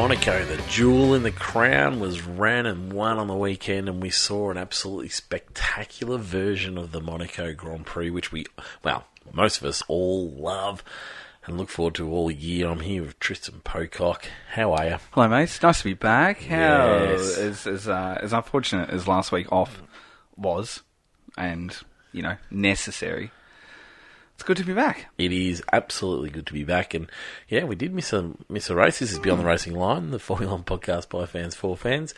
Monaco, the jewel in the crown, was ran and won on the weekend, and we saw an absolutely spectacular version of the Monaco Grand Prix, which most of us all love and look forward to all year. I'm here with Tristan Pocock. How are you? Hello, mate. It's nice to be back. Yes. As unfortunate as last week off was, and, necessary, it's good to be back. It is absolutely good to be back, and yeah, we did miss a race. This is Beyond the Racing Line, the Formula 1 podcast by fans for fans.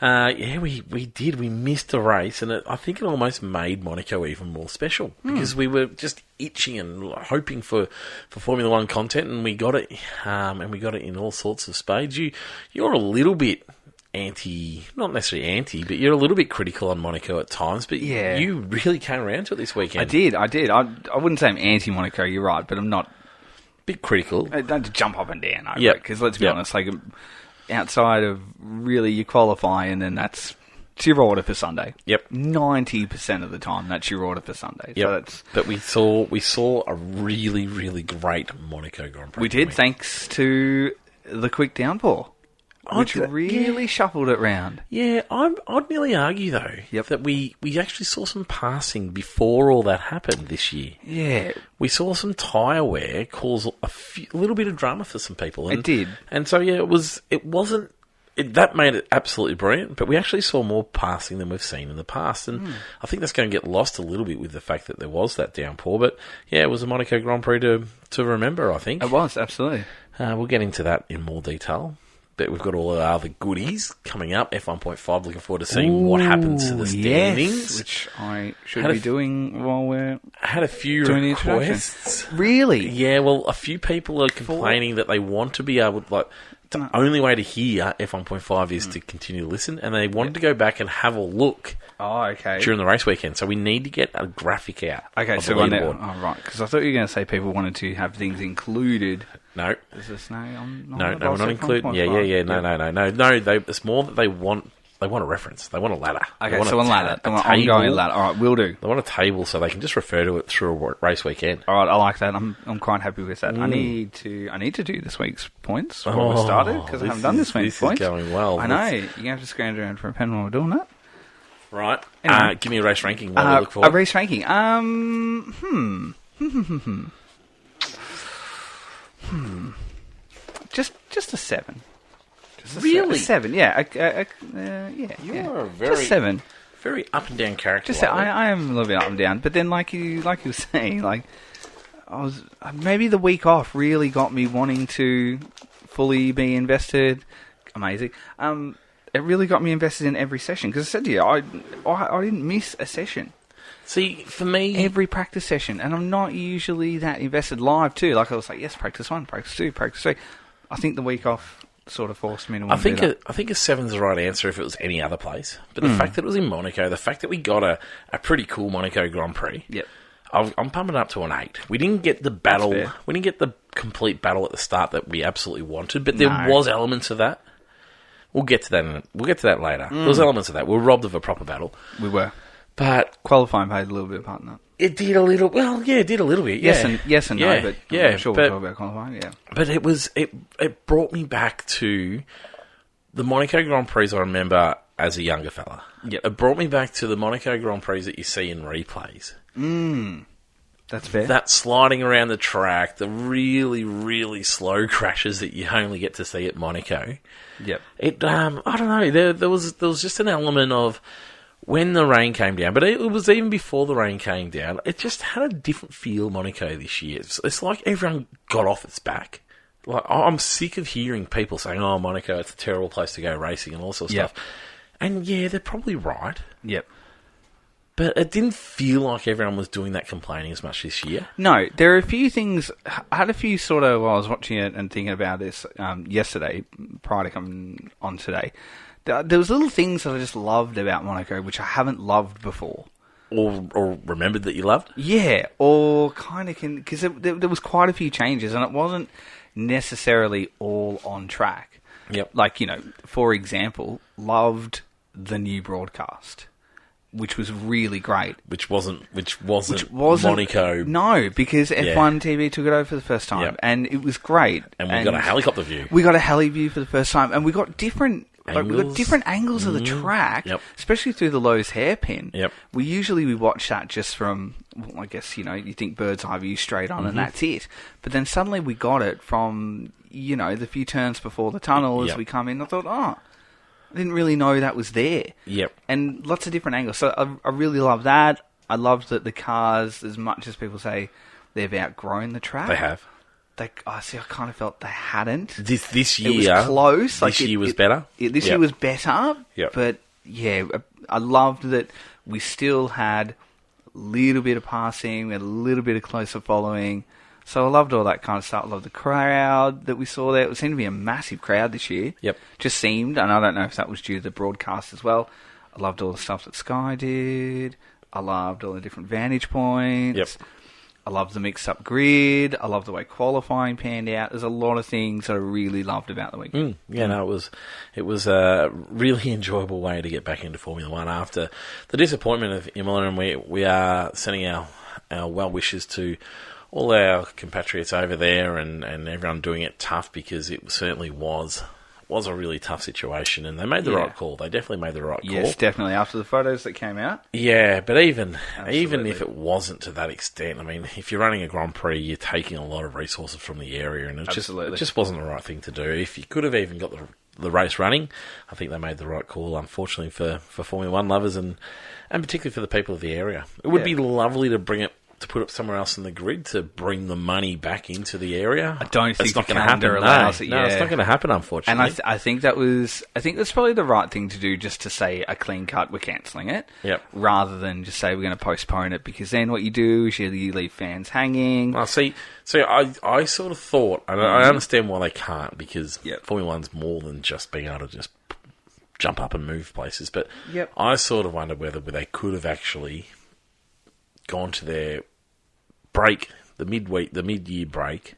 We did. We missed a race, and I think it almost made Monaco even more special because we were just itching and hoping for Formula 1 content, and we got it. And we got it in all sorts of spades. You're a little bit not necessarily anti, but you're a little bit critical on Monaco at times, but yeah, you really came around to it this weekend. I did. I wouldn't say I'm anti-Monaco, you're right, but I'm not... Bit critical. Don't jump up and down over it, because let's be honest, like, outside of really you qualify and then that's your order for Sunday. Yep. 90% of the time, that's your order for Sunday. Yep. So but we saw a really, really great Monaco Grand Prix. We did, thanks to the quick downpour, which really shuffled it round. Yeah, I'd nearly argue, though, that we actually saw some passing before all that happened this year. Yeah. We saw some tyre wear cause a little bit of drama for some people. It did. And so, yeah, that made it absolutely brilliant, but we actually saw more passing than we've seen in the past. And I think that's going to get lost a little bit with the fact that there was that downpour. But, yeah, it was a Monaco Grand Prix to remember, I think. It was, absolutely. We'll get into that in more detail. But we've got all the other goodies coming up. F1.5, looking forward to seeing what happens to the standings. Yes, which I should be doing while we're had a few doing requests. Really? Yeah, well, a few people are complaining that they want to be able to, the only way to hear F1.5 is to continue to listen, and they wanted to go back and have a look during the race weekend. So we need to get a graphic out. Okay, so right, because I thought you were going to say people wanted to have things included. No. Is this no? No, we're not including. Yeah. No. It's more that they want a reference. They want a ladder. Okay, so a ladder. I'm going ladder. All right, we'll do. They want a table so they can just refer to it through a race weekend. All right, I like that. I'm quite happy with that. I need to do this week's points before we started because I haven't done this week's points. This is going well. I know. You're going to have to scrounge around for a pen while we're doing that. Right. Anyway, give me a race ranking. What we look for. A race ranking. Just a 7. Really? A 7, yeah. You're a very, just 7. Very up and down character. I am a little bit up and down, but then like you were saying, like maybe the week off really got me wanting to fully be invested. Amazing. It really got me invested in every session because I said to you, I didn't miss a session. See, for me... Every practice session, and I'm not usually that invested live too. Like I was like, yes, practice 1, practice 2, practice 3. I think the week off sort of forced me to want to do that. I think a 7's the right answer if it was any other place. But the fact that it was in Monaco, the fact that we got a pretty cool Monaco Grand Prix, I'm pumping it up to an 8. We didn't get the battle. We didn't get the complete battle at the start that we absolutely wanted, but there was elements of that. We'll get to that. We'll get to that later. There was elements of that. We were robbed of a proper battle. We were. But qualifying played a little bit of part in that. It did a little. Well, yeah, it did a little bit. Yes and no, but I'm sure we'll talk about qualifying. Yeah, but it brought me back to the Monaco Grand Prix I remember as a younger fella. Yep. It brought me back to the Monaco Grand Prix that you see in replays. That's fair. That sliding around the track, the really, really slow crashes that you only get to see at Monaco. Yep. I don't know. There was just an element of when the rain came down, but it was even before the rain came down, it just had a different feel, Monaco, this year. It's like everyone got off its back. Like, I'm sick of hearing people saying, oh, Monaco, it's a terrible place to go racing and all sorts of stuff. And yeah, they're probably right. Yep. But it didn't feel like everyone was doing that complaining as much this year. No, there are a few things. I had a few sort of, while I was watching it and thinking about this yesterday, prior to coming on today. There was little things that I just loved about Monaco, which I haven't loved before. Or remembered that you loved? Yeah, or kind of can... Because there was quite a few changes, and it wasn't necessarily all on track. Yep. Like, for example, loved the new broadcast. which was really great. Which wasn't Monaco. No, because F1 TV took it over for the first time, and it was great. And we got a helicopter view. We got a heli view for the first time, and we got different angles of the track, especially through the Lowe's hairpin. Yep. We watch that just from, well, I guess, you think bird's eye view straight on, and that's it. But then suddenly we got it from, the few turns before the tunnel as we come in. I thought, I didn't really know that was there. Yep. And lots of different angles. So I really love that. I love that the cars, as much as people say they've outgrown the track. They have. I kind of felt they hadn't. This year... It was close. This year was better. This year was better. Yep. But, I loved that we still had a little bit of passing, we had a little bit of closer following. So I loved all that kind of stuff. I loved the crowd that we saw there. It seemed to be a massive crowd this year. Yep. Just seemed, and I don't know if that was due to the broadcast as well. I loved all the stuff that Sky did. I loved all the different vantage points. Yep. I loved the mixed-up grid. I loved the way qualifying panned out. There's a lot of things that I really loved about the weekend. It was a really enjoyable way to get back into Formula One after the disappointment of Imola, and we are sending our well wishes to all our compatriots over there and everyone doing it tough, because it certainly was a really tough situation, and they made the right call. They definitely made the right call. Yes, definitely, after the photos that came out. Yeah, but even if it wasn't to that extent, I mean, if you're running a Grand Prix, you're taking a lot of resources from the area, and it just wasn't the right thing to do. If you could have even got the race running, I think they made the right call, unfortunately, for Formula One lovers and particularly for the people of the area. It would be lovely to put it somewhere else in the grid to bring the money back into the area. I don't think it's not the going to happen. allows it. No, it's not going to happen, unfortunately. And I think that's probably the right thing to do, just to say a clean cut, we're cancelling it, rather than just say we're going to postpone it, because then what you do is you leave fans hanging. I sort of thought, and I understand why they can't, because Formula One's more than just being able to just jump up and move places, but I sort of wonder whether they could have actually gone to their break, the mid-year break.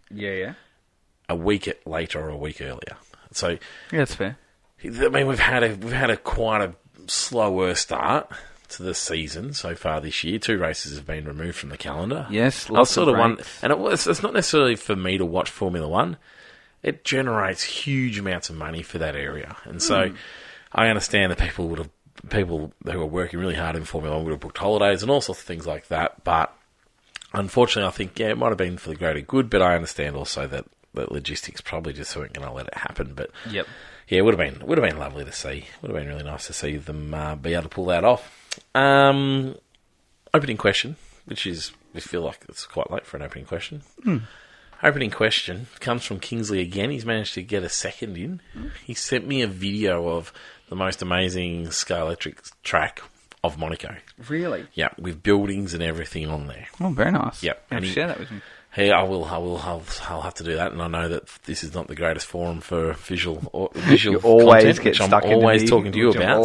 A week later or a week earlier. So that's fair. I mean, we've had a quite a slower start to the season so far this year. 2 races have been removed from the calendar. Yes, lots of breaks. And it's not necessarily for me to watch Formula One. It generates huge amounts of money for that area, and so I understand that people who are working really hard in Formula One would have booked holidays and all sorts of things like that. But unfortunately, I think, it might have been for the greater good, but I understand also that logistics probably just weren't going to let it happen. But it would have been lovely to see. Would have been really nice to see them be able to pull that off. Opening question, which is, we feel like it's quite late for an opening question. Opening question comes from Kingsley again. He's managed to get a second in. He sent me a video of the most amazing scale-electric track of Monaco. Really? Yeah, with buildings and everything on there. Oh, very nice. Yep. And share that with me. Hey, I'll have to do that, and I know that this is not the greatest forum for visual always content, which I'm always talking to you about.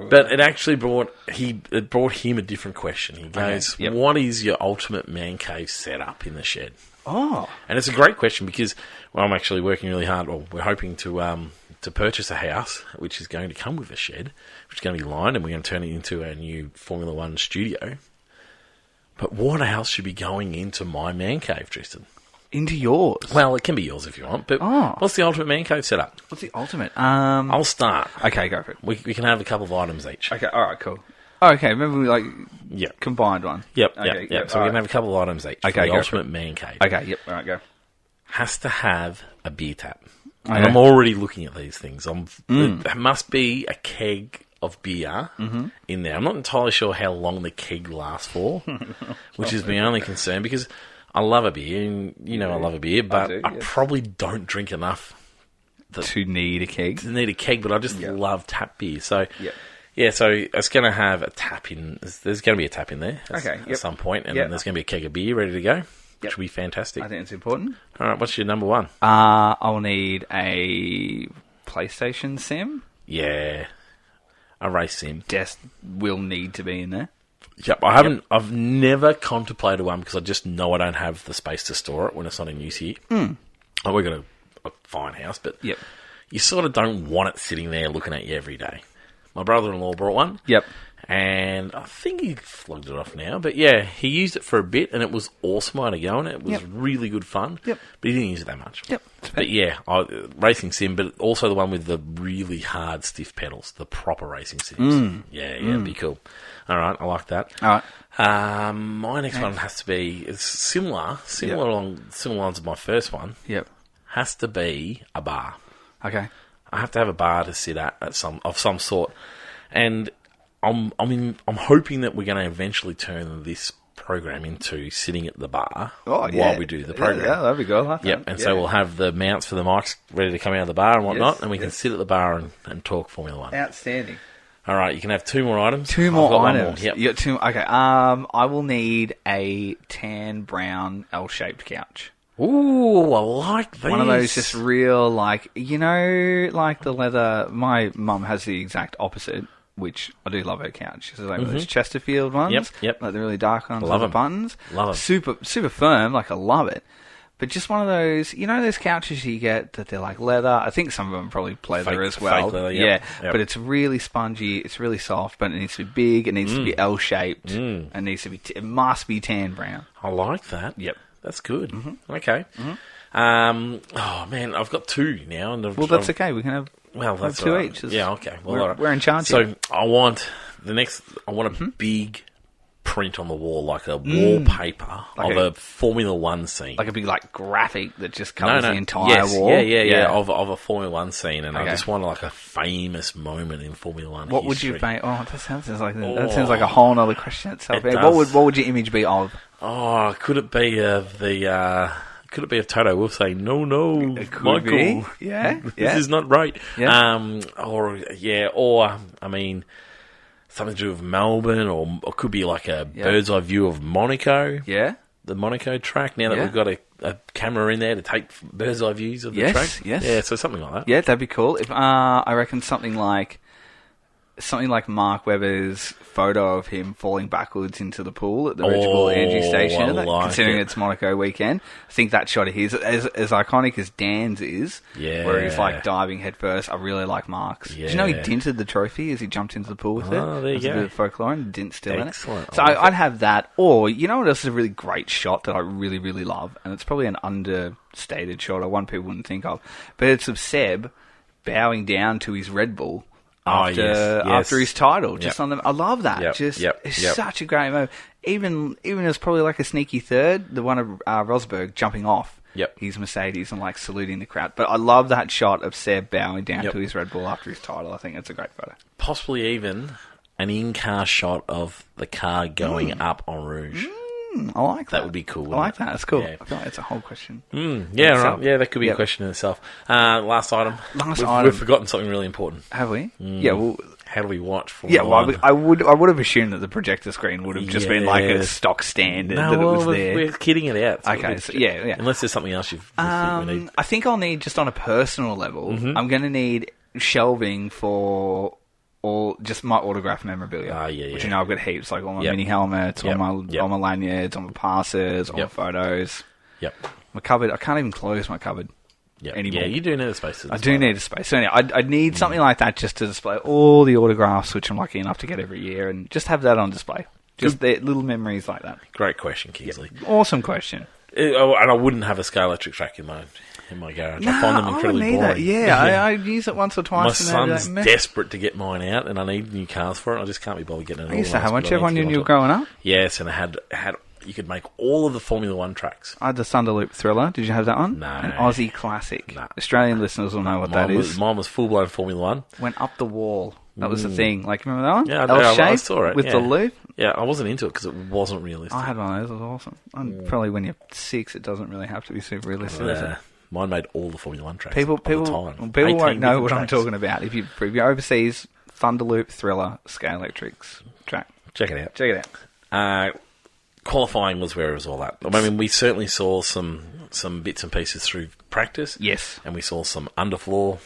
But it actually brought him a different question. He goes, "What is your ultimate man cave setup in the shed?" Oh, and it's a great question, because I'm actually working really hard. Well, we're hoping to purchase a house which is going to come with a shed, which is going to be lined, and we're going to turn it into our new Formula One studio. But what else should be going into my man cave, Tristan? Into yours? Well, it can be yours if you want, but what's the ultimate man cave setup? What's the ultimate? I'll start. Okay, go for it. We can have a couple of items each. Okay, alright, cool. Oh, okay, remember we combined one? Yep, okay, yep. So we can have a couple of items each. Okay, for the ultimate man cave. Okay, yep, alright, go. Has to have a beer tap. Okay. And I'm already looking at these things. There must be a keg of beer in there. I'm not entirely sure how long the keg lasts for, which is my only concern, because I love a beer, and I love a beer, but I probably don't drink enough to need a keg. But I just love tap beer. So so it's going to have a tap in. There's going to be a tap in there at some point, and then there's going to be a keg of beer ready to go, which will be fantastic. I think it's important. All right, what's your number one? I'll need a PlayStation sim. Yeah. A race sim. Will need to be in there. Yep, I've never contemplated one, because I just know I don't have the space to store it when it's not in use here. We've got a fine house, but you sort of don't want it sitting there looking at you every day. My brother-in-law brought one. Yep. And I think he flogged it off now. But yeah, he used it for a bit, and it was awesome way to go, and it was really good fun. Yep. But he didn't use it that much. Yep. But yeah, racing sim, but also the one with the really hard, stiff pedals, the proper racing sims. Yeah, it'd be cool. All right, I like that. All right. My next one has to be similar along similar lines of my first one. Yep. Has to be a bar. Okay. I have to have a bar to sit at of some sort, and I'm hoping that we're going to eventually turn this program into sitting at the bar while we do the program. Yeah, that'd be good. I like that. And so we'll have the mounts for the mics ready to come out of the bar and whatnot, and we can sit at the bar and talk Formula One. Outstanding. All right, you can have 2 more items. Two more items. Yep. You got 2. Okay. I will need a tan brown L-shaped couch. Ooh, I like these. One of those just real, like, you know, like the leather. My mum has the exact opposite, which I do love her couch. She's like those Chesterfield ones. Yep. Like the really dark ones Love with the them. buttons. Love them. Super firm. Like, I love it. But just one of those, you know, those couches you get that they're like leather. I think some of them are probably leather as well. Fake leather, Yep. But it's really spongy. It's really soft, but it needs to be big. It needs to be L-shaped. And it needs to be. It must be tan brown. I like that. Yep. That's good. Okay. Oh man, I've got 2 now, and Well, that's okay. We can have. that's 2 all right. each. Yeah. Okay. Well, all right. We're in charge. So here. I want a big print on the wall, like a wallpaper Like of a Formula One scene. Like a big graphic that just covers the entire yes, wall. Yeah. Of a Formula One scene, and I Okay. just want like a famous moment in Formula One. What would you history. paint? Oh, that sounds like a whole other question itself. It What does. would your image be of? Oh, could it be of Toto Wolff saying, no, It could Michael, be. Yeah. this is not right. Yeah. Or I mean, something to do with Melbourne, or it could be like a bird's eye view of Monaco. Yeah. The Monaco track. Now that we've got a camera in there to take bird's eye views of the track. Yes. Yeah, so something like that. Yeah, that'd be cool. If I reckon something like Mark Webber's photo of him falling backwards into the pool at the Redbull Energy Station, considering it's Monaco weekend. I think that shot of his, as iconic as Dan's is, where he's like diving headfirst. I really like Mark's. Yeah. Did you know he dinted the trophy as he jumped into the pool with it? Oh, there you go. A bit of folklore and dint still Excellent. in it. So I like I'd have that. Or, you know what else is a really great shot that I really, really love? And it's probably an understated shot, or one people wouldn't think of. But it's of Seb bowing down to his Red Bull after his title, just on them. I love that. It's such a great moment. Even it's probably like a sneaky third, the one of Rosberg jumping off his Mercedes and like saluting the crowd. But I love that shot of Seb bowing down to his Red Bull after his title. I think it's a great photo. Possibly even an in-car shot of the car going up en rouge. I like that. That would be cool. I like that. That's cool. Yeah. I feel like it's a whole question. Yeah, right. Yeah, that could be a question in itself. Last item. We've forgotten something really important. Have we? Yeah. Well, how do we watch Formula One? One? I would have assumed that the projector screen would have just been like a stock standard that it was there. We're kidding it out. Okay, so yeah. Unless there's something else you think we need. I think I'll need, just on a personal level, I'm going to need shelving for all just my autograph memorabilia. Which, you know, I've got heaps, like all my mini helmets, all my lanyards, all my passes, all my photos. My cupboard, I can't even close my cupboard anymore. Yeah, you do need a space. I do need a space. So anyway, I'd need something like that just to display all the autographs, which I'm lucky enough to get every year, and just have that on display. Just the little memories like that. Great question, Kingsley. Awesome question. And I wouldn't have a scale electric track in my garage. I find them incredibly boring. Yeah, I use it once or twice. My son's desperate to get mine out, and I need new cars for it. I just can't be bothered getting it. I used to have one. Did you have one when you were growing up? Yes, and I had. You could make all of the Formula One tracks. I had the Thunderloop Thriller. Did you have that one? No. An Aussie classic. No. Australian listeners will know what that is. Mine was full-blown Formula One. Went up the wall. That was the thing. Like, remember that one? Yeah, I saw it. With the loop? Yeah, I wasn't into it because it wasn't realistic. I had one of those. It was awesome. And probably when you're 6, it doesn't really have to be super realistic. Is it? Mine made all the Formula One tracks. People won't know what I'm talking about. If you're overseas, Thunderloop Thriller Scale Electrics track. Check it out. Qualifying was where it was all at. I mean, we certainly saw some bits and pieces through practice. Yes. And we saw some underfloor,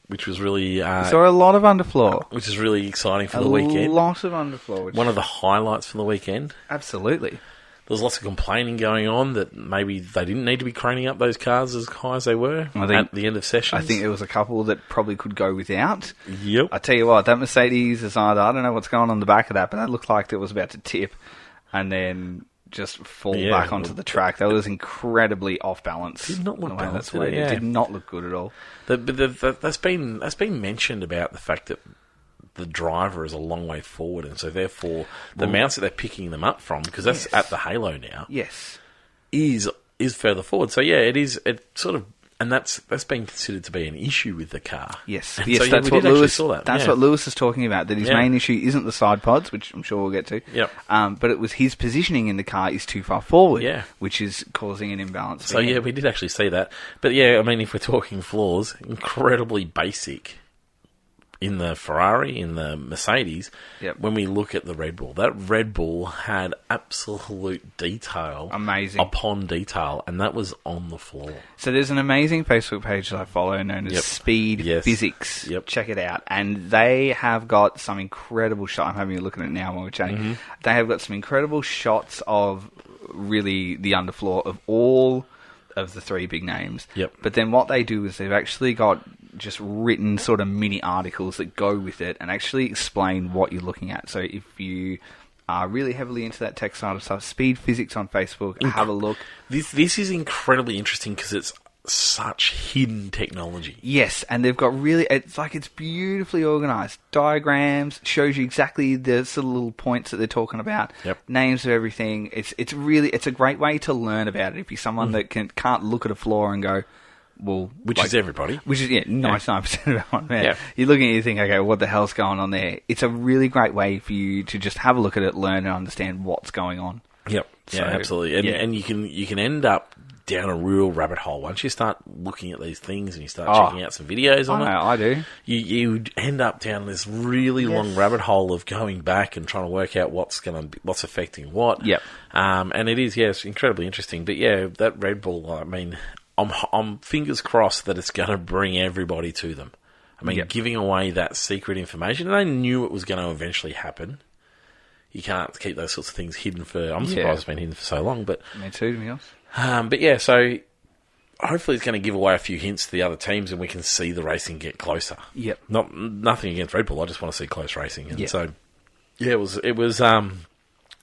which was really... we saw a lot of underfloor. Which is really exciting for the weekend. A lot of underfloor. One of the highlights for the weekend. Absolutely. was lots of complaining going on that maybe they didn't need to be craning up those cars as high as they were at the end of sessions. I think there was a couple that probably could go without. Yep. I tell you what, that Mercedes is either, I don't know what's going on the back of that, but that looked like it was about to tip and then just fall back onto the track. That was incredibly off balance. Did not look balanced. It did not look good at all. That's been mentioned about the fact that the driver is a long way forward, and so therefore the mounts that they're picking them up from, because that's at the halo now, is further forward. So it is. It sort of, and that's been considered to be an issue with the car. Yes, and yes, so, that's what Lewis. That's what Lewis is talking about. That his main issue isn't the side pods, which I'm sure we'll get to. Yep. But it was his positioning in the car is too far forward. Yeah. Which is causing an imbalance. So we did actually see that. But I mean, if we're talking flaws, incredibly basic in the Ferrari, in the Mercedes. Yep. When we look at the Red Bull, that Red Bull had absolute detail, amazing upon detail, and that was on the floor. So there's an amazing Facebook page that I follow known as Speed Physics. Yep. Check it out. And they have got some incredible shots. I'm having a look at it now while we're chatting. Mm-hmm. They have got some incredible shots of really the underfloor of all of the three big names. Yep. But then what they do is they've actually got just written sort of mini articles that go with it and actually explain what you're looking at. So if you are really heavily into that tech side of stuff, Speed Physics on Facebook, have a look. This is incredibly interesting because it's such hidden technology. Yes, and they've got it's beautifully organised. Diagrams, shows you exactly the sort of little points that they're talking about. Yep. Names of everything. It's a great way to learn about it if you're someone that can't look at a floor and go, well, which is everybody. Which is 99% of everyone. Man. Yeah. You're looking at it, you think, okay, what the hell's going on there? It's a really great way for you to just have a look at it, learn and understand what's going on. Yep. So, absolutely. And you can end up down a real rabbit hole once you start looking at these things and you start checking out some videos on it. I do. You end up down this really long rabbit hole of going back and trying to work out what's affecting what. Yep. And it is it's incredibly interesting. But that Red Bull, I mean, I'm fingers crossed that it's going to bring everybody to them. I mean, giving away that secret information, and they knew it was going to eventually happen. You can't keep those sorts of things hidden for... I'm surprised it's been hidden for so long, but... Me too, to be honest. So hopefully it's going to give away a few hints to the other teams and we can see the racing get closer. Yep. Nothing against Red Bull, I just want to see close racing. And so, it was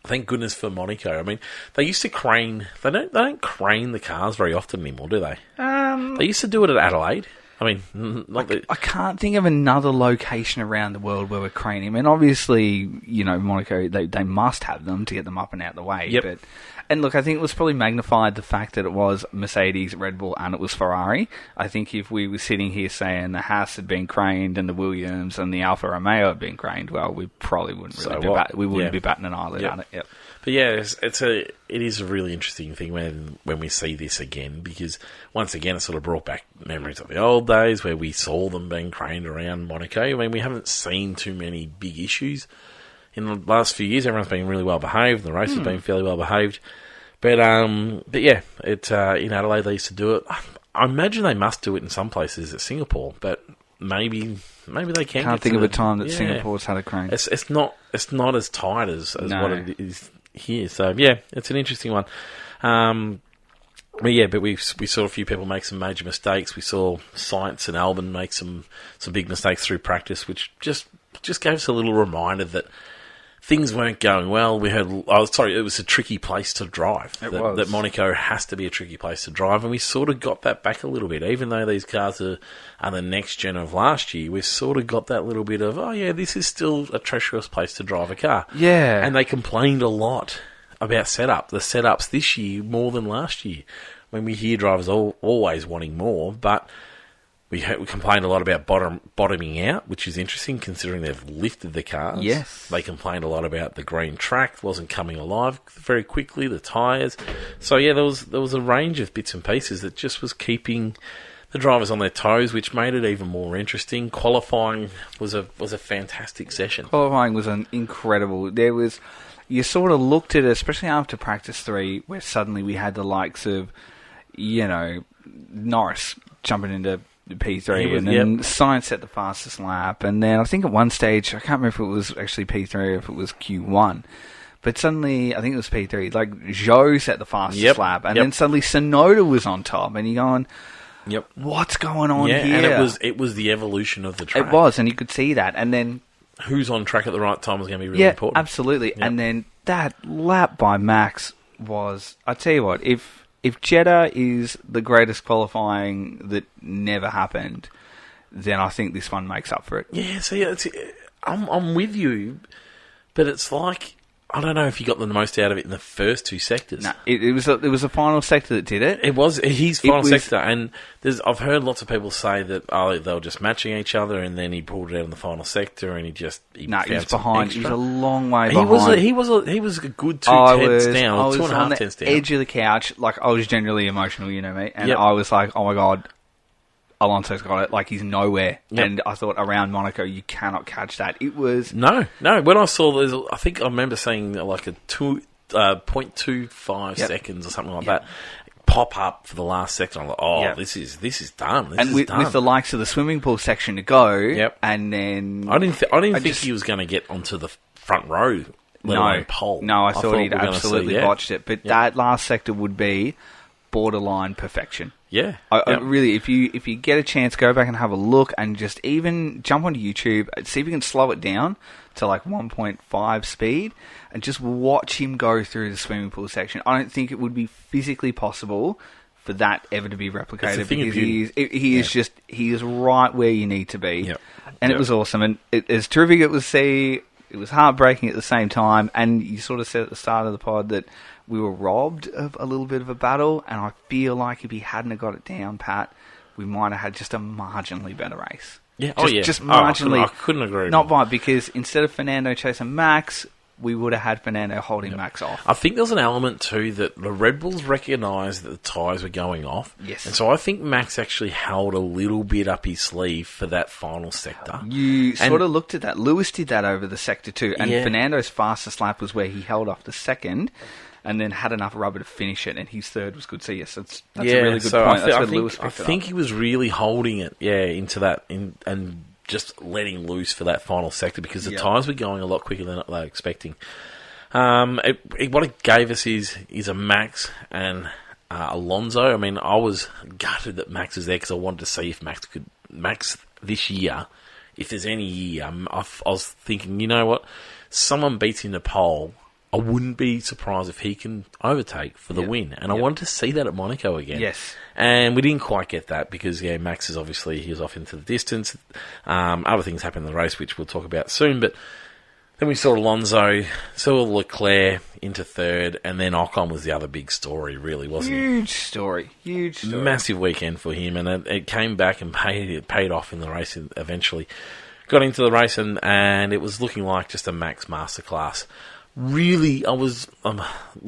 thank goodness for Monaco. I mean, they used to crane... They don't crane the cars very often anymore, do they? They used to do it at Adelaide. I mean, I can't think of another location around the world where we're craning. I mean, obviously, Monaco, they must have them to get them up and out the way. Yep. And look, I think it was probably magnified the fact that it was Mercedes, Red Bull, and it was Ferrari. I think if we were sitting here saying the Haas had been craned and the Williams and the Alfa Romeo had been craned, well, we probably wouldn't be batting an eyelid on it. Yep. But it is a really interesting thing when we see this again, because once again it sort of brought back memories of the old days where we saw them being craned around Monaco. I mean, we haven't seen too many big issues in the last few years. Everyone's been really well behaved, and the race has been fairly well behaved. But in Adelaide they used to do it. I imagine they must do it in some places at Singapore, but maybe they can. Can't think of a time that Singapore's had a crane. It's not as tight as what it is here. So it's an interesting one. But we saw a few people make some major mistakes. We saw Sainz and Albon make some big mistakes through practice, which just gave us a little reminder that things weren't going well. It was a tricky place to drive. That Monaco has to be a tricky place to drive, and we sort of got that back a little bit. Even though these cars are the next gen of last year, we've sort of got that little bit of, this is still a treacherous place to drive a car. Yeah. And they complained a lot about the setups this year more than last year. When we hear drivers always wanting more, but we complained a lot about bottoming out, which is interesting considering they've lifted the cars. Yes. They complained a lot about the green track wasn't coming alive very quickly, the tyres. So there was a range of bits and pieces that just was keeping the drivers on their toes, which made it even more interesting. Qualifying was a fantastic session. Qualifying was an incredible. You sort of looked at it, especially after practice 3, where suddenly we had the likes of, Norris jumping into P3, and then Sainz set the fastest lap, and then I think at one stage, I can't remember if it was actually P3 or if it was Q1, But suddenly, I think it was P3, like, Joe set the fastest lap, and then suddenly Sonoda was on top, and you're going, what's going on here? And it was the evolution of the track. It was, and you could see that, and then... Who's on track at the right time was going to be really important. Absolutely. Yep. And then that lap by Max was... I tell you what, if Jeddah is the greatest qualifying that never happened, then I think this one makes up for it. Yeah, so I'm with you, but it's like... I don't know if he got the most out of it in the first two sectors. No, it was the final sector that did it. It was his final sector, and I've heard lots of people say that they were just matching each other, and then he pulled it out in the final sector, and he was behind. He was a long way behind. He was a good 2/10 down, I was 2.5 on the tenths down. edge of the couch, like I was generally emotional, you know me, and Yep. I was like, oh my god. Alonso's got it, like he's nowhere. Yep. And I thought around Monaco, you cannot catch that. It was... No. When I saw I think I remember seeing like a 0.25 seconds or something like that pop up for the last sector. I'm like, this is done. With the likes of the swimming pool section to go, and then... I didn't think he was going to get onto the front row, let alone pole. No, I thought he'd absolutely botched it. But that last sector would be borderline perfection. Yeah. I really, if you get a chance, go back and have a look, and just even jump onto YouTube, see if you can slow it down to like 1.5 speed, and just watch him go through the swimming pool section. I don't think it would be physically possible for that ever to be replicated, because he is right where you need to be. Yep. And it was awesome, and as terrific it was to see, it was heartbreaking at the same time. And you sort of said at the start of the pod that we were robbed of a little bit of a battle, and I feel like if he hadn't have got it down, Pat, we might have had just a marginally better race. Yeah, just marginally. I couldn't agree. Not by, because instead of Fernando chasing Max, we would have had Fernando holding Max off. I think there's an element too that the Red Bulls recognised that the tyres were going off. Yes. And so I think Max actually held a little bit up his sleeve for that final sector. You sort of looked at that. Lewis did that over the sector too, and Fernando's fastest lap was where he held off the second, and then had enough rubber to finish it, and his third was good. So yes, that's a really good point. I think he was really holding it, into that, and just letting loose for that final sector, because the tyres were going a lot quicker than they were expecting. What it gave us is a Max and Alonso. I mean, I was gutted that Max was there, because I wanted to see if Max this year, if there's any year, I was thinking, you know what, someone beats him to pole, I wouldn't be surprised if he can overtake for the win. And I wanted to see that at Monaco again. Yes. And we didn't quite get that, because, Max is obviously, he was off into the distance. Other things happened in the race, which we'll talk about soon. But then we saw Alonso, saw Leclerc into third, and then Ocon was the other big story, really, wasn't it? Huge story. Massive weekend for him, and it came back and paid off in the race eventually. Got into the race, and it was looking like just a Max masterclass. Really, we'll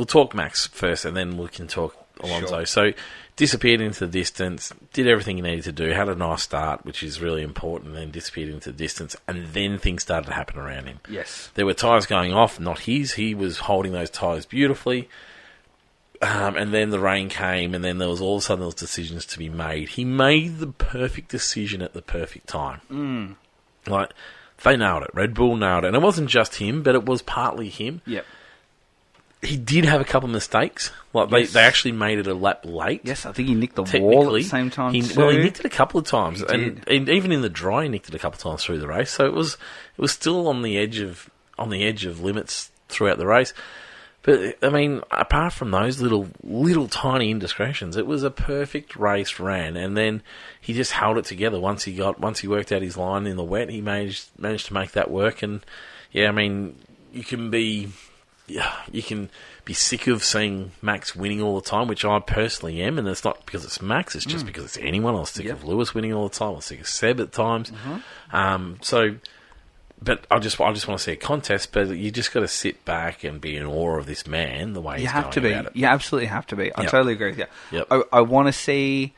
talk Max first, and then we can talk Alonso. Sure. So, disappeared into the distance, did everything he needed to do, had a nice start, which is really important, then disappeared into the distance, and then things started to happen around him. Yes. There were tyres going off, not his. He was holding those tyres beautifully. And then the rain came, and then all of a sudden there was decisions to be made. He made the perfect decision at the perfect time. Like, they nailed it. Red Bull nailed it. And it wasn't just him, but it was partly him. Yep. He did have a couple of mistakes. Like, they actually made it a lap late. Yes, I think he nicked the wall at the same time too. Well, he nicked it a couple of times. And even in the dry, he nicked it a couple of times through the race. So it was still on the edge of limits throughout the race. But, I mean, apart from those little tiny indiscretions, it was a perfect race ran. And then he just held it together. Once he worked out his line in the wet, he managed to make that work. And, I mean, you can be sick of seeing Max winning all the time, which I personally am. And it's not because it's Max, it's just because it's anyone. I was sick of Lewis winning all the time. I was sick of Seb at times. But I just want to see a contest. But you just got to sit back and be in awe of this man. The way he's going about it. You absolutely have to be. I totally agree with you. Yep. I want to see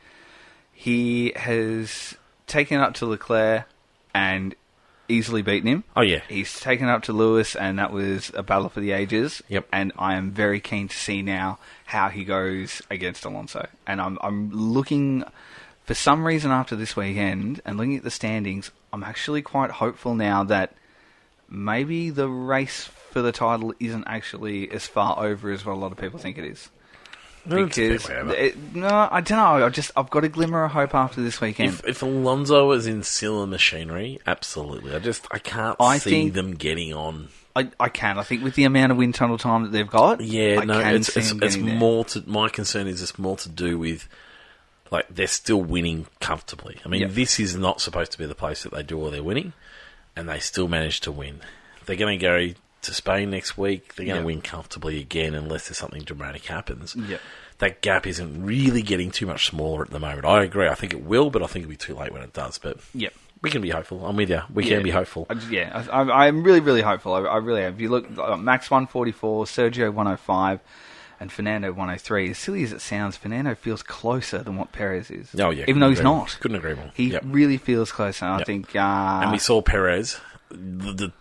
he has taken it up to Leclerc and easily beaten him. Oh yeah, he's taken it up to Lewis, and that was a battle for the ages. Yep. And I am very keen to see now how he goes against Alonso. And I'm looking. For some reason, after this weekend, and looking at the standings, I'm actually quite hopeful now that maybe the race for the title isn't actually as far over as what a lot of people think it is. Because I don't know. I've got a glimmer of hope after this weekend. If Alonso was in similar machinery, absolutely. I can't see them getting on. I can. I think with the amount of wind tunnel time that they've got, it's more to. My concern is it's more to do with like they're still winning comfortably. I mean, this is not supposed to be the place that they do all their winning, and they still manage to win. They're going to go to Spain next week. They're going to win comfortably again unless there's something dramatic happens. Yep. That gap isn't really getting too much smaller at the moment. I agree. I think it will, but I think it'll be too late when it does. But we can be hopeful. I'm with you. We can be hopeful. I'm really, really hopeful. I really am. If you look, Max 144, Sergio 105, and Fernando 103. As silly as it sounds, Fernando feels closer than what Perez is. Oh, yeah. Even though he's not. Couldn't agree more. He really feels closer. I think... and we saw Perez, the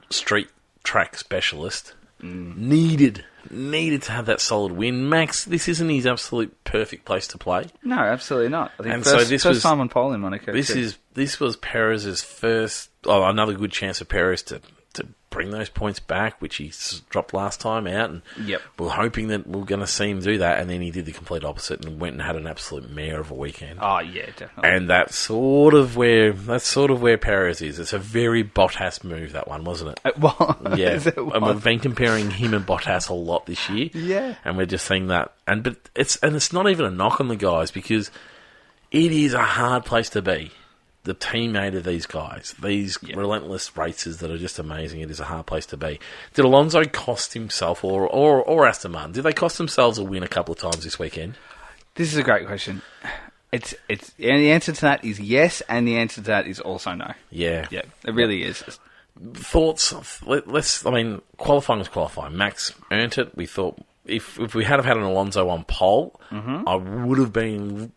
street track specialist, needed to have that solid win. Max, this isn't his absolute perfect place to play. No, absolutely not. I think and first time on pole in Monaco. This was Perez's first... Oh, another good chance for Perez to bring those points back, which he dropped last time out, and we're hoping that we're going to see him do that, and then he did the complete opposite and went and had an absolute mare of a weekend. Oh, yeah, definitely. And that's sort of where Perez is. It's a very Bottas move, that one, wasn't it? And we've been comparing him and Bottas a lot this year. Yeah. And we're just seeing that. And it's not even a knock on the guys, because it is a hard place to be. The teammate of these guys, these relentless racers that are just amazing. It is a hard place to be. Did Alonso cost himself, or Aston Martin, did they cost themselves a win a couple of times this weekend? This is a great question. And the answer to that is yes, and the answer to that is also no. Yeah, it really is. Thoughts? Qualifying was qualifying. Max earned it. We thought if we had had an Alonso on pole, I would have been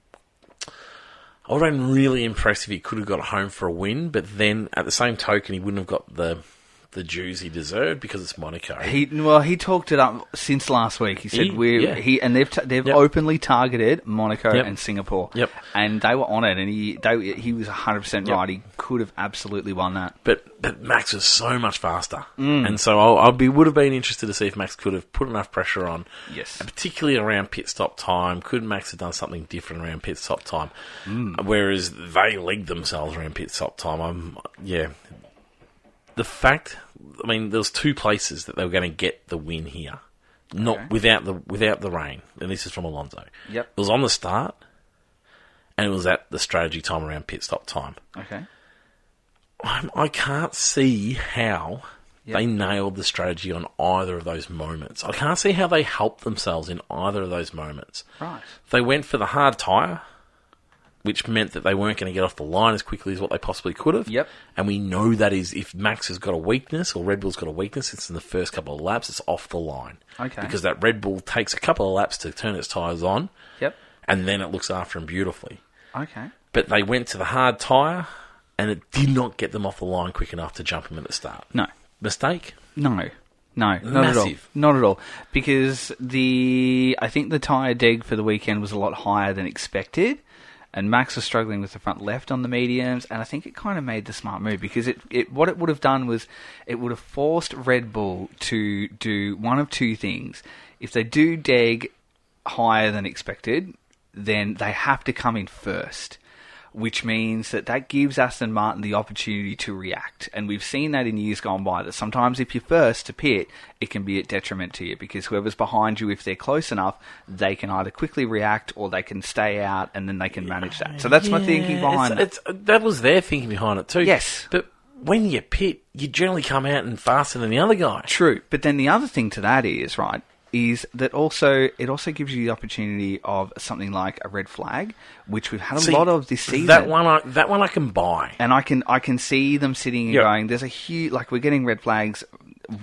really impressed if he could have got home for a win, but then at the same token, he wouldn't have got the dues he deserved because it's Monaco. He talked it up since last week. He said they've openly targeted Monaco and Singapore. Yep. And they were on it, and he was 100% right. He could have absolutely won that. But Max was so much faster, and so would have been interested to see if Max could have put enough pressure on. Yes. And particularly around pit stop time. Could Max have done something different around pit stop time? Whereas they legged themselves around pit stop time. The fact, there was two places that they were going to get the win here, not without the rain, and this is from Alonso. Yep. It was on the start, and it was at the strategy time around pit stop time. Okay. I can't see how they nailed the strategy on either of those moments. I can't see how they helped themselves in either of those moments. Right. They went for the hard tyre, which meant that they weren't going to get off the line as quickly as what they possibly could have. Yep. And we know that is if Max has got a weakness or Red Bull's got a weakness, it's in the first couple of laps, it's off the line. Okay. Because that Red Bull takes a couple of laps to turn its tyres on. Yep. And then it looks after them beautifully. Okay. But they went to the hard tyre, and it did not get them off the line quick enough to jump them at the start. No. Mistake? No, not at all. Not at all. Because I think the tyre deg for the weekend was a lot higher than expected. And Max was struggling with the front left on the mediums, and I think it kind of made the smart move because what it would have done was it would have forced Red Bull to do one of two things. If they do deg higher than expected, then they have to come in first, which means that gives Aston Martin the opportunity to react. And we've seen that in years gone by, that sometimes if you're first to pit, it can be a detriment to you because whoever's behind you, if they're close enough, they can either quickly react or they can stay out and then they can manage that. So that's my thinking behind it. That was their thinking behind it too. Yes. But when you pit, you generally come out and faster than the other guy. True. But then the other thing to that is, right, is that it also gives you the opportunity of something like a red flag, which we've had a lot of this season. That one I can buy, and I can see them sitting and going. There's a huge we're getting red flags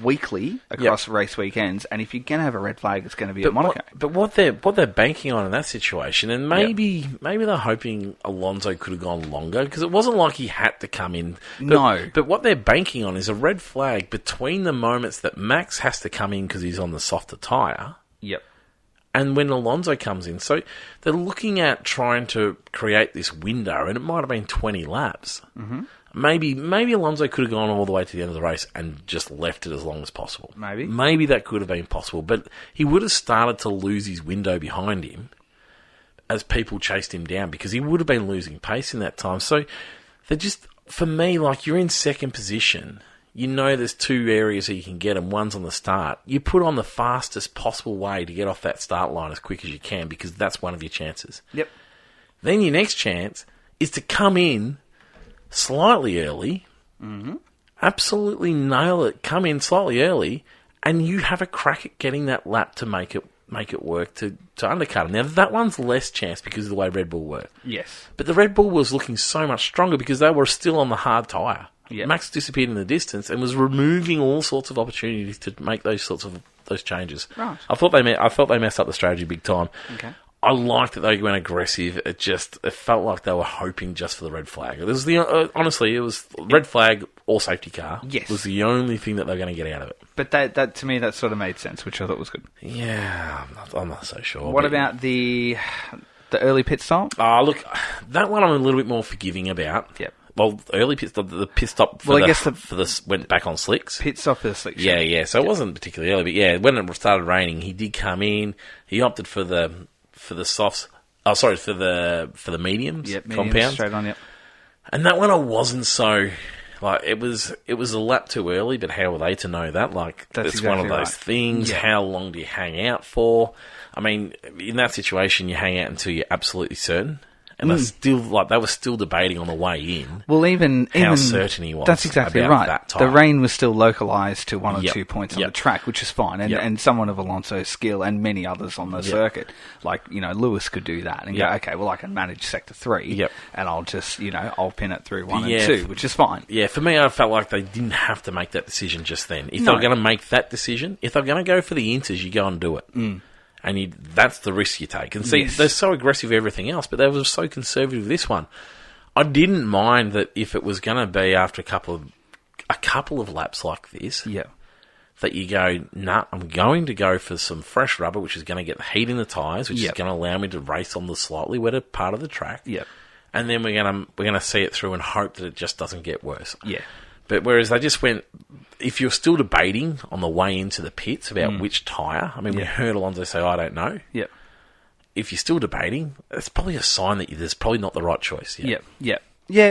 weekly across race weekends, and if you're going to have a red flag, it's going to be at Monaco. But what they're banking on in that situation, and maybe they're hoping Alonso could have gone longer because it wasn't like he had to come in. But what they're banking on is a red flag between the moments that Max has to come in because he's on the softer tyre. Yep. And when Alonso comes in. So they're looking at trying to create this window, and it might have been 20 laps. Mm-hmm. Maybe Alonso could have gone all the way to the end of the race and just left it as long as possible. Maybe that could have been possible, but he would have started to lose his window behind him as people chased him down because he would have been losing pace in that time. So they're just, for me, like, you're in second position. You know there's two areas that you can get, and one's on the start. You put on the fastest possible way to get off that start line as quick as you can because that's one of your chances. Yep. Then your next chance is to come in slightly early, absolutely nail it, come in slightly early, and you have a crack at getting that lap to make it work to undercut him. Now, that one's less chance because of the way Red Bull were. Yes. But the Red Bull was looking so much stronger because they were still on the hard tyre. Yep. Max disappeared in the distance and was removing all sorts of opportunities to make those changes. Right. I felt they messed up the strategy big time. Okay. I liked that they went aggressive. It felt like they were hoping just for the red flag. It was honestly, it was red flag or safety car. Yes. Was the only thing that they were going to get out of it. But that to me, that sort of made sense, which I thought was good. Yeah, I'm not so sure. What about the early pit stop? Look, that one I'm a little bit more forgiving about. Yep. Well, early pit stop, the pit stop for went back on slicks. Pit stop for the slicks. Yeah. So it wasn't particularly early, but yeah, when it started raining, he did come in. He opted for the softs. Oh, sorry, for the mediums. Yep, compounds. Straight on. Yep. And that one I wasn't so like. It was a lap too early, but how were they to know that? Like, That's it's exactly one of those right. things. Yeah. How long do you hang out for? I mean, in that situation, you hang out until you're absolutely certain. And they were still debating on the way in. Well, even certain he was. That's exactly about right. That the rain was still localised to one or 2 points on Yep. the track, which is fine. And someone of Alonso's skill and many others on the circuit, like Lewis could do that and go, okay, well I can manage sector 3, and I'll just I'll pin it through 1 and 2, which is fine. Yeah, for me, I felt like they didn't have to make that decision just then. If they were going to make that decision, if they're going to go for the inters, you go and do it. And that's the risk you take. And see, they're so aggressive with everything else, but they were so conservative with this one. I didn't mind that if it was going to be after a couple of laps like this, that you go, nah, I'm going to go for some fresh rubber, which is going to get the heat in the tyres, which is going to allow me to race on the slightly wetter part of the track. And then we're going to see it through and hope that it just doesn't get worse. But whereas they just went, if you're still debating on the way into the pits about which tyre, I mean, we heard Alonso say, I don't know. If you're still debating, it's probably a sign that there's probably not the right choice yet. I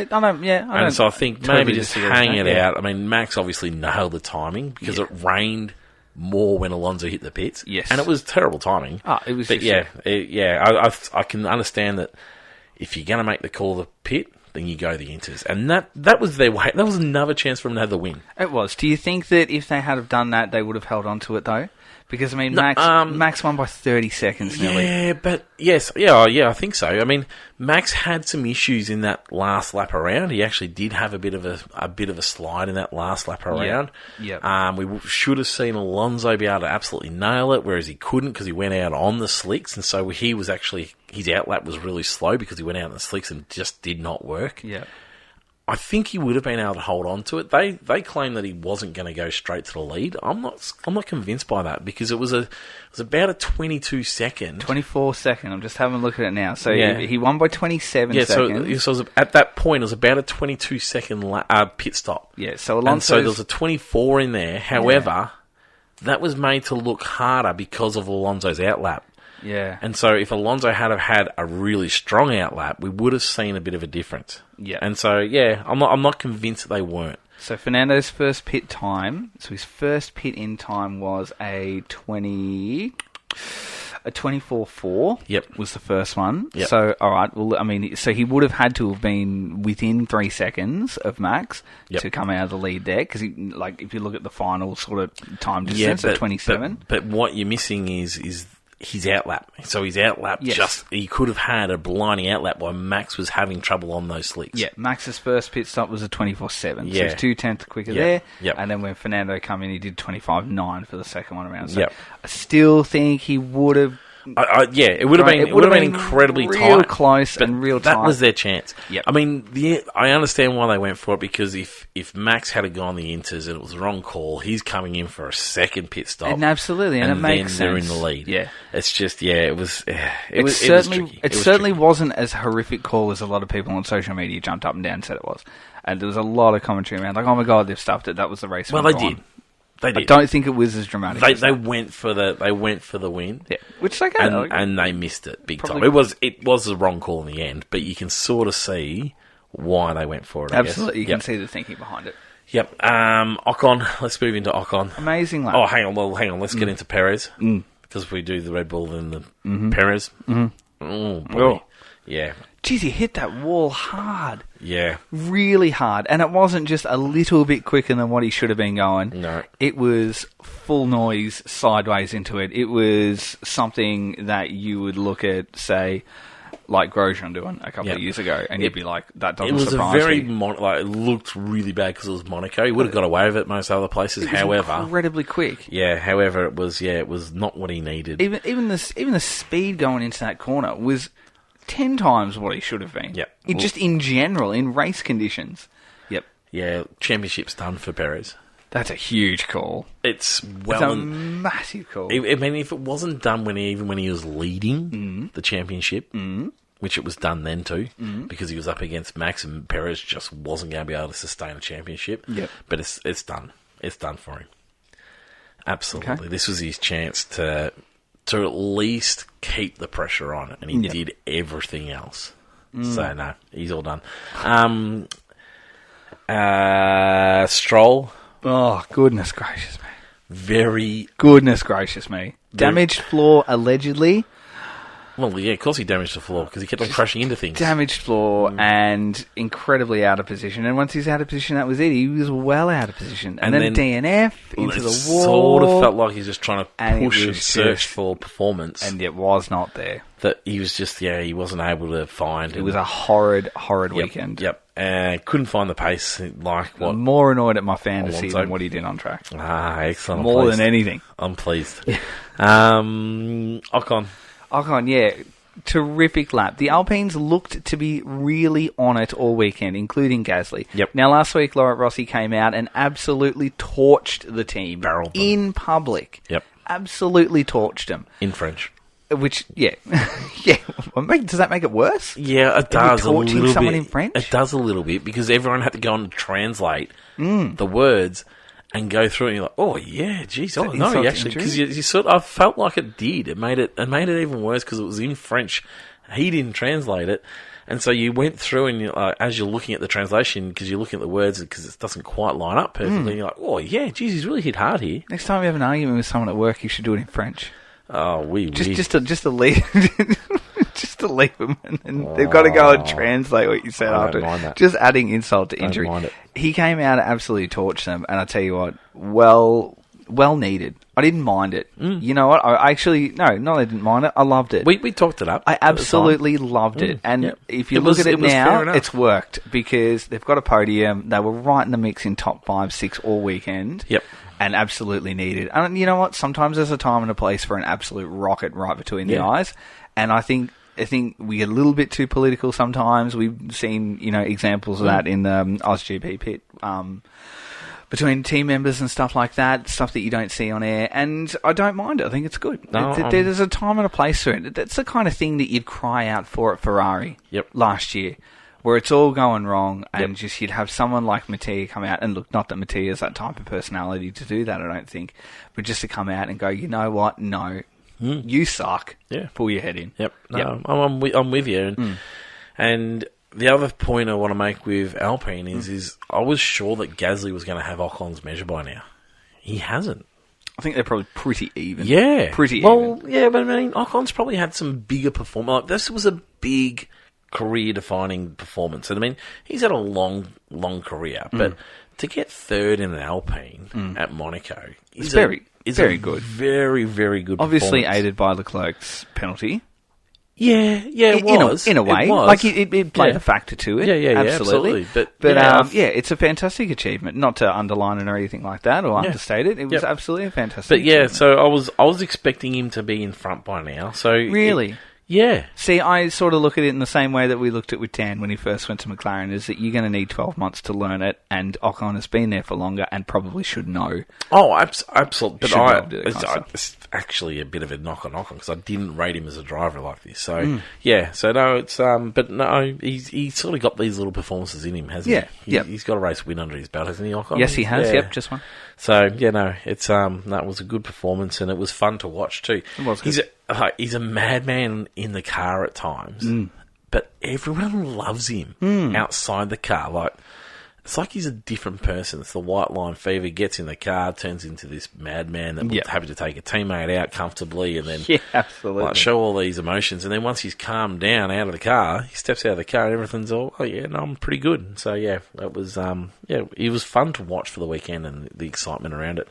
don't. And so I think totally maybe just hang it out. I mean, Max obviously nailed the timing because it rained more when Alonso hit the pits. And it was terrible timing. It was. But I can understand that if you're going to make the call of the pit, then you go the inters. And that was their way. That was another chance for them to have the win. It was. Do you think that if they had have done that, they would have held on to it, though? Because, I mean, Max won by 30 seconds nearly. Yeah, but yes. I think so. I mean, Max had some issues in that last lap around. He actually did have a bit of a slide in that last lap around. We should have seen Alonso be able to absolutely nail it, whereas he couldn't because he went out on the slicks. And so he was actually, his outlap was really slow because he went out on the slicks and just did not work. I think he would have been able to hold on to it. They claim that he wasn't going to go straight to the lead. I'm not convinced by that because it was about a 22 second. 24 second. I'm just having a look at it now. So he won by 27 seconds. So at that point it was about a 22 second pit stop. So and so there was a 24 in there. However, that was made to look harder because of Alonso's outlap. And so if Alonso had a really strong outlap, we would have seen a bit of a difference. And so I'm not convinced that they weren't. So Fernando's first pit time, his first pit in time was a 24.4. Was the first one. So all right, well, I mean, so he would have had to have been within 3 seconds of Max to come out of the lead there because if you look at the final sort of time distance at 27. But what you're missing is his outlap. So his outlap he could have had a blinding outlap while Max was having trouble on those slicks. Max's first pit stop was a 24.7. So he's 2/10 quicker there. And then when Fernando came in, he did 25.9 for the second one around. So I still think he would have Yeah, it would have been. It would have been incredibly real tight, close and real tight. That was their chance. Yep. I mean, I understand why they went for it, because if Max had gone the Inters and it was the wrong call, he's coming in for a second pit stop. And absolutely, and it makes sense. They're in the lead. Yeah, it's just it was. It certainly wasn't as horrific call as a lot of people on social media jumped up and down and said it was. And there was a lot of commentary around, like, "Oh my god, they've stuffed it. That was the race." Well, they did. They did. I don't think it was as dramatic. They went for the win. Yeah, which they got, and they missed it big time. It was the wrong call in the end, but you can sort of see why they went for it. Absolutely, you can see the thinking behind it. Yep. Ocon. Let's move into Ocon. Amazing lap. Oh, hang on. Let's get into Perez because we do the Red Bull and the Perez. Oh, boy. Yeah. Jeez, he hit that wall hard. Yeah. Really hard. And it wasn't just a little bit quicker than what he should have been going. No. It was full noise sideways into it. It was something that you would look at, say, like Grosjean doing a couple of years ago, and you'd be like, that doesn't surprise me. It was it looked really bad because it was Monaco. He would have got away with it most other places. However, incredibly quick. Yeah. However, it was not what he needed. Even the speed going into that corner was 10 times what he should have been. Yep. Just in general, in race conditions. Yep. Yeah, championship's done for Perez. That's a huge call. It's a massive call. I mean, if it wasn't done when he was leading the championship, which it was done then too, because he was up against Max and Perez just wasn't going to be able to sustain a championship. Yep. But it's done. It's done for him. Absolutely. Okay. This was his chance to at least keep the pressure on, and he did everything else. So, no, he's all done. Stroll. Oh, goodness gracious me. Goodness gracious me. Damaged floor, allegedly. Well, yeah, of course he damaged the floor, because he kept on crashing into things. Damaged floor and incredibly out of position. And once he's out of position, that was it. He was well out of position. And then DNF into the wall. It sort of felt like he was just trying to push and search for performance. And it was not there. That he was just, he wasn't able to find. It was a horrid weekend. Yep. Couldn't find the pace like what. I'm more annoyed at my fantasy than what he did on track. Excellent. More than anything. I'm pleased. Ocon, yeah. Terrific lap. The Alpines looked to be really on it all weekend, including Gasly. Yep. Now, last week, Laurent Rossi came out and absolutely torched the team. Barreled them. In public. Yep. Absolutely torched them. In French. Which, yeah. Yeah. Does that make it worse? Yeah, it does a little bit. Torching someone in French? It does a little bit, because everyone had to go and translate the words and go through it, and you're like, oh, yeah, geez. Oh, no, actually, because you sort of, I felt like it did. It made it even worse because it was in French. He didn't translate it. And so you went through, and as you're looking at the translation, because you're looking at the words, because it doesn't quite line up perfectly, and you're like, oh, yeah, geez, he's really hit hard here. Next time you have an argument with someone at work, you should do it in French. Oh, just to leave, just to leave them, and then they've got to go and translate what you said after. Just adding insult to injury. He came out and absolutely torched them, and I tell you what, well needed. I didn't mind it. You know what? I actually I didn't mind it. I loved it. We talked it up. I absolutely loved it. And if you look at it now, it's worked, because they've got a podium. They were right in the mix in top 5, 6 all weekend. Yep. And absolutely needed. And you know what? Sometimes there's a time and a place for an absolute rocket right between the eyes. And I think we get a little bit too political sometimes. We've seen, examples of that in the AusGP pit, between team members and stuff like that, stuff that you don't see on air. And I don't mind it. I think it's good. There's a time and a place for it. That's the kind of thing that you'd cry out for at Ferrari last year, where it's all going wrong, and just you'd have someone like Mattia come out, and look, not that Mattia is that type of personality to do that, I don't think, but just to come out and go, you know what, no, you suck, pull your head in. I'm with you. And the other point I want to make with Alpine is I was sure that Gasly was going to have Ocon's measure by now. He hasn't. I think they're probably pretty even. Yeah. Pretty even. Well, yeah, but I mean, Ocon's probably had some bigger performance. Like, this was a big career-defining performance. And I mean, he's had a long career, but to get third in an Alpine at Monaco is very good. Very, very good Obviously performance. aided by Leclerc's penalty. it was. In a way. It was. Like, it played a factor to it. Yeah, absolutely. But it's a fantastic achievement. Not to underline it or anything like that, or understate it. It was absolutely a fantastic achievement. So I was expecting him to be in front by now. So Really? Yeah. See, I sort of look at it in the same way that we looked at with Dan when he first went to McLaren, is that you're going to need 12 months to learn it, and Ocon has been there for longer and probably should know. Oh, absolutely. But it's actually a bit of a knock on Ocon, because I didn't rate him as a driver like this. So, so no, it's, but no, he's sort of got these little performances in him, hasn't he? He's got a race win under his belt, hasn't he, Ocon? Yes, he has, just one. So, it's, that was a good performance, and it was fun to watch too. It was good. He's a madman in the car at times, but everyone loves him outside the car. Like, it's like he's a different person. It's the white line fever. Gets in the car, turns into this madman that was happy to take a teammate out comfortably, and then absolutely show all these emotions. And then once he's calmed down out of the car, he steps out of the car, and everything's all, I'm pretty good. So it was it was fun to watch for the weekend and the excitement around it.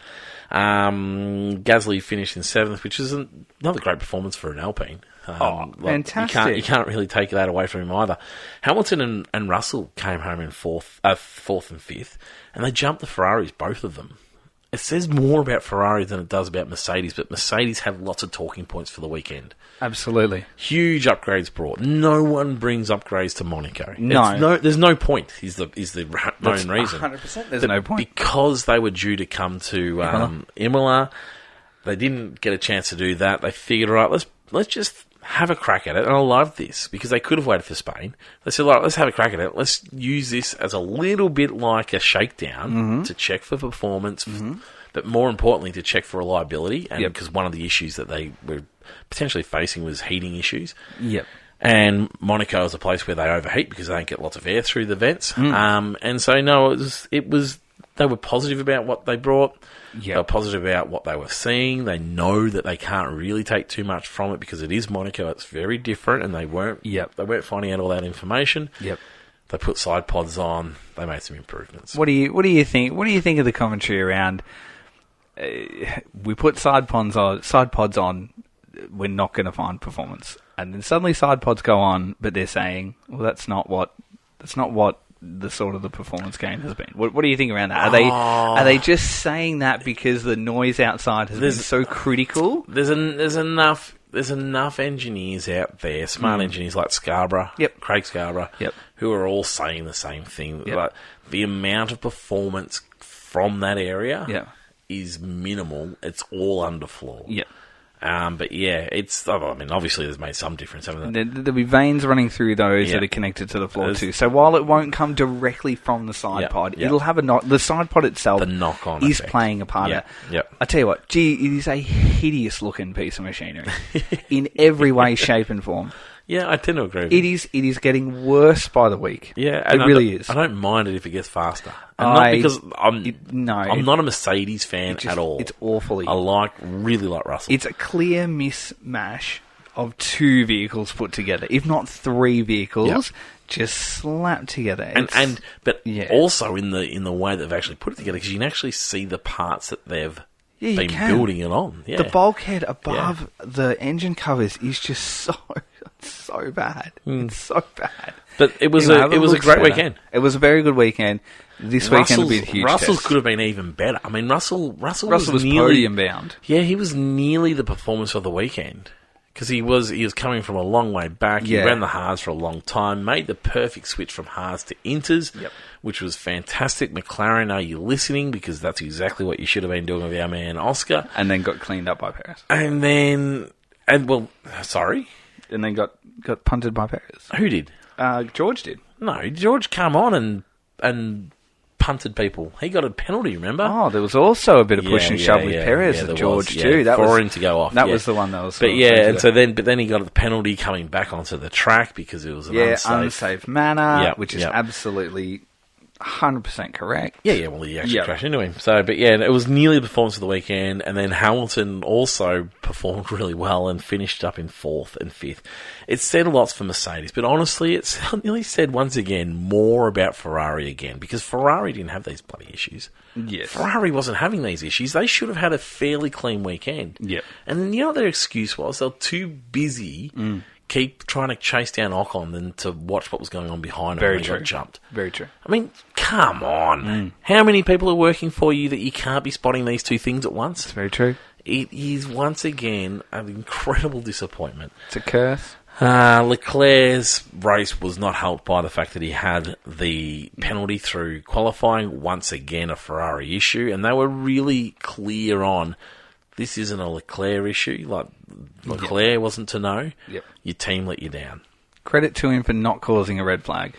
Gasly finished in 7th, which is another great performance for an Alpine. Fantastic. You can't really take that away from him either. Hamilton and Russell came home in 4th and 5th, and they jumped the Ferraris, both of them. It says more about Ferrari than it does about Mercedes, but Mercedes have lots of talking points for the weekend. Absolutely. Huge upgrades brought. No one brings upgrades to Monaco. No. There's no point, is the known reason. 100% there's no point. Because they were due to come to Imola, they didn't get a chance to do that. They figured, all right, let's just have a crack at it. And I love this, because they could have waited for Spain. They said, all right, let's have a crack at it. Let's use this as a little bit like a shakedown to check for performance, but more importantly, to check for reliability. And because one of the issues that they were potentially facing was heating issues. Yep. And Monaco is a place where they overheat because they don't get lots of air through the vents. And so, no, it was they were positive about what they brought. They were positive about what they were seeing. They know that they can't really take too much from it because it is Monaco. It's very different, and they weren't finding out all that information. They put side pods on. They made some improvements. What do you think? What do you think of the commentary around? We put side pods on. We're not going to find performance, and then suddenly side pods go on, but they're saying, "Well, that's not what the sort of the performance gain has been." What do you think around that? Are they just saying that because the noise outside has been so critical? There's enough engineers out there, smart engineers like Scarborough, Craig Scarborough, who are all saying the same thing. Like, the amount of performance from that area is minimal. It's all underfloor. But it's. I mean, obviously, there's made some difference. There'll be veins running through those that are connected to the floor too. So while it won't come directly from the side pod, it'll have the side pod itself. The knock-on is effect. playing a part. I tell you what, it is a hideous-looking piece of machinery in every way, shape, and form. Yeah, I tend to agree with you. It is getting worse by the week. Yeah, it really is. I don't mind it if it gets faster. And not because I'm not a Mercedes fan at all. It's awfully. I really like Russell. It's a clear mismatch of two vehicles put together, if not three vehicles, just slapped together. But also in the way they've actually put it together, because you can actually see the parts that they've been building it on. Yeah. The bulkhead above the engine covers is just so bad. It's so bad. But it was a great weekend. It was a very good weekend. This weekend will be a huge Russell's test. could have been even better. I mean, Russell was nearly podium bound. Yeah, he was nearly the performance of the weekend. Because he was coming from a long way back. He ran the hards for a long time, made the perfect switch from hards to inters, which was fantastic. McLaren, are you listening? Because that's exactly what you should have been doing with our man Oscar. And then got cleaned up by Perez. And then got punted by Perez. Who did? George did. No, George came on and punted people. He got a penalty, remember? Oh, there was also a bit of push and shove with Perez and George too. That for him to go off. That was the one that was. But then he got the penalty coming back onto the track because it was an unsafe manner, which is absolutely 100% correct. Well, he actually crashed into him. So, but it was nearly the performance of the weekend, and then Hamilton also performed really well and finished up in 4th and 5th. It said lots for Mercedes, but honestly, it nearly said once again more about Ferrari again, because Ferrari didn't have these bloody issues. Yes. Ferrari wasn't having these issues. They should have had a fairly clean weekend. Yep. And you know what their excuse was? They were too busy keep trying to chase down Ocon than to watch what was going on behind him Very when he true. got jumped. Very true. I mean, come on. How many people are working for you that you can't be spotting these two things at once? It's very true. It is, once again, an incredible disappointment. It's a curse. Leclerc's race was not helped by the fact that he had the penalty through qualifying. Once again, a Ferrari issue, and they were really clear on this isn't a Leclerc issue. Like, Leclerc wasn't to know. Yep. Your team let you down. Credit to him for not causing a red flag.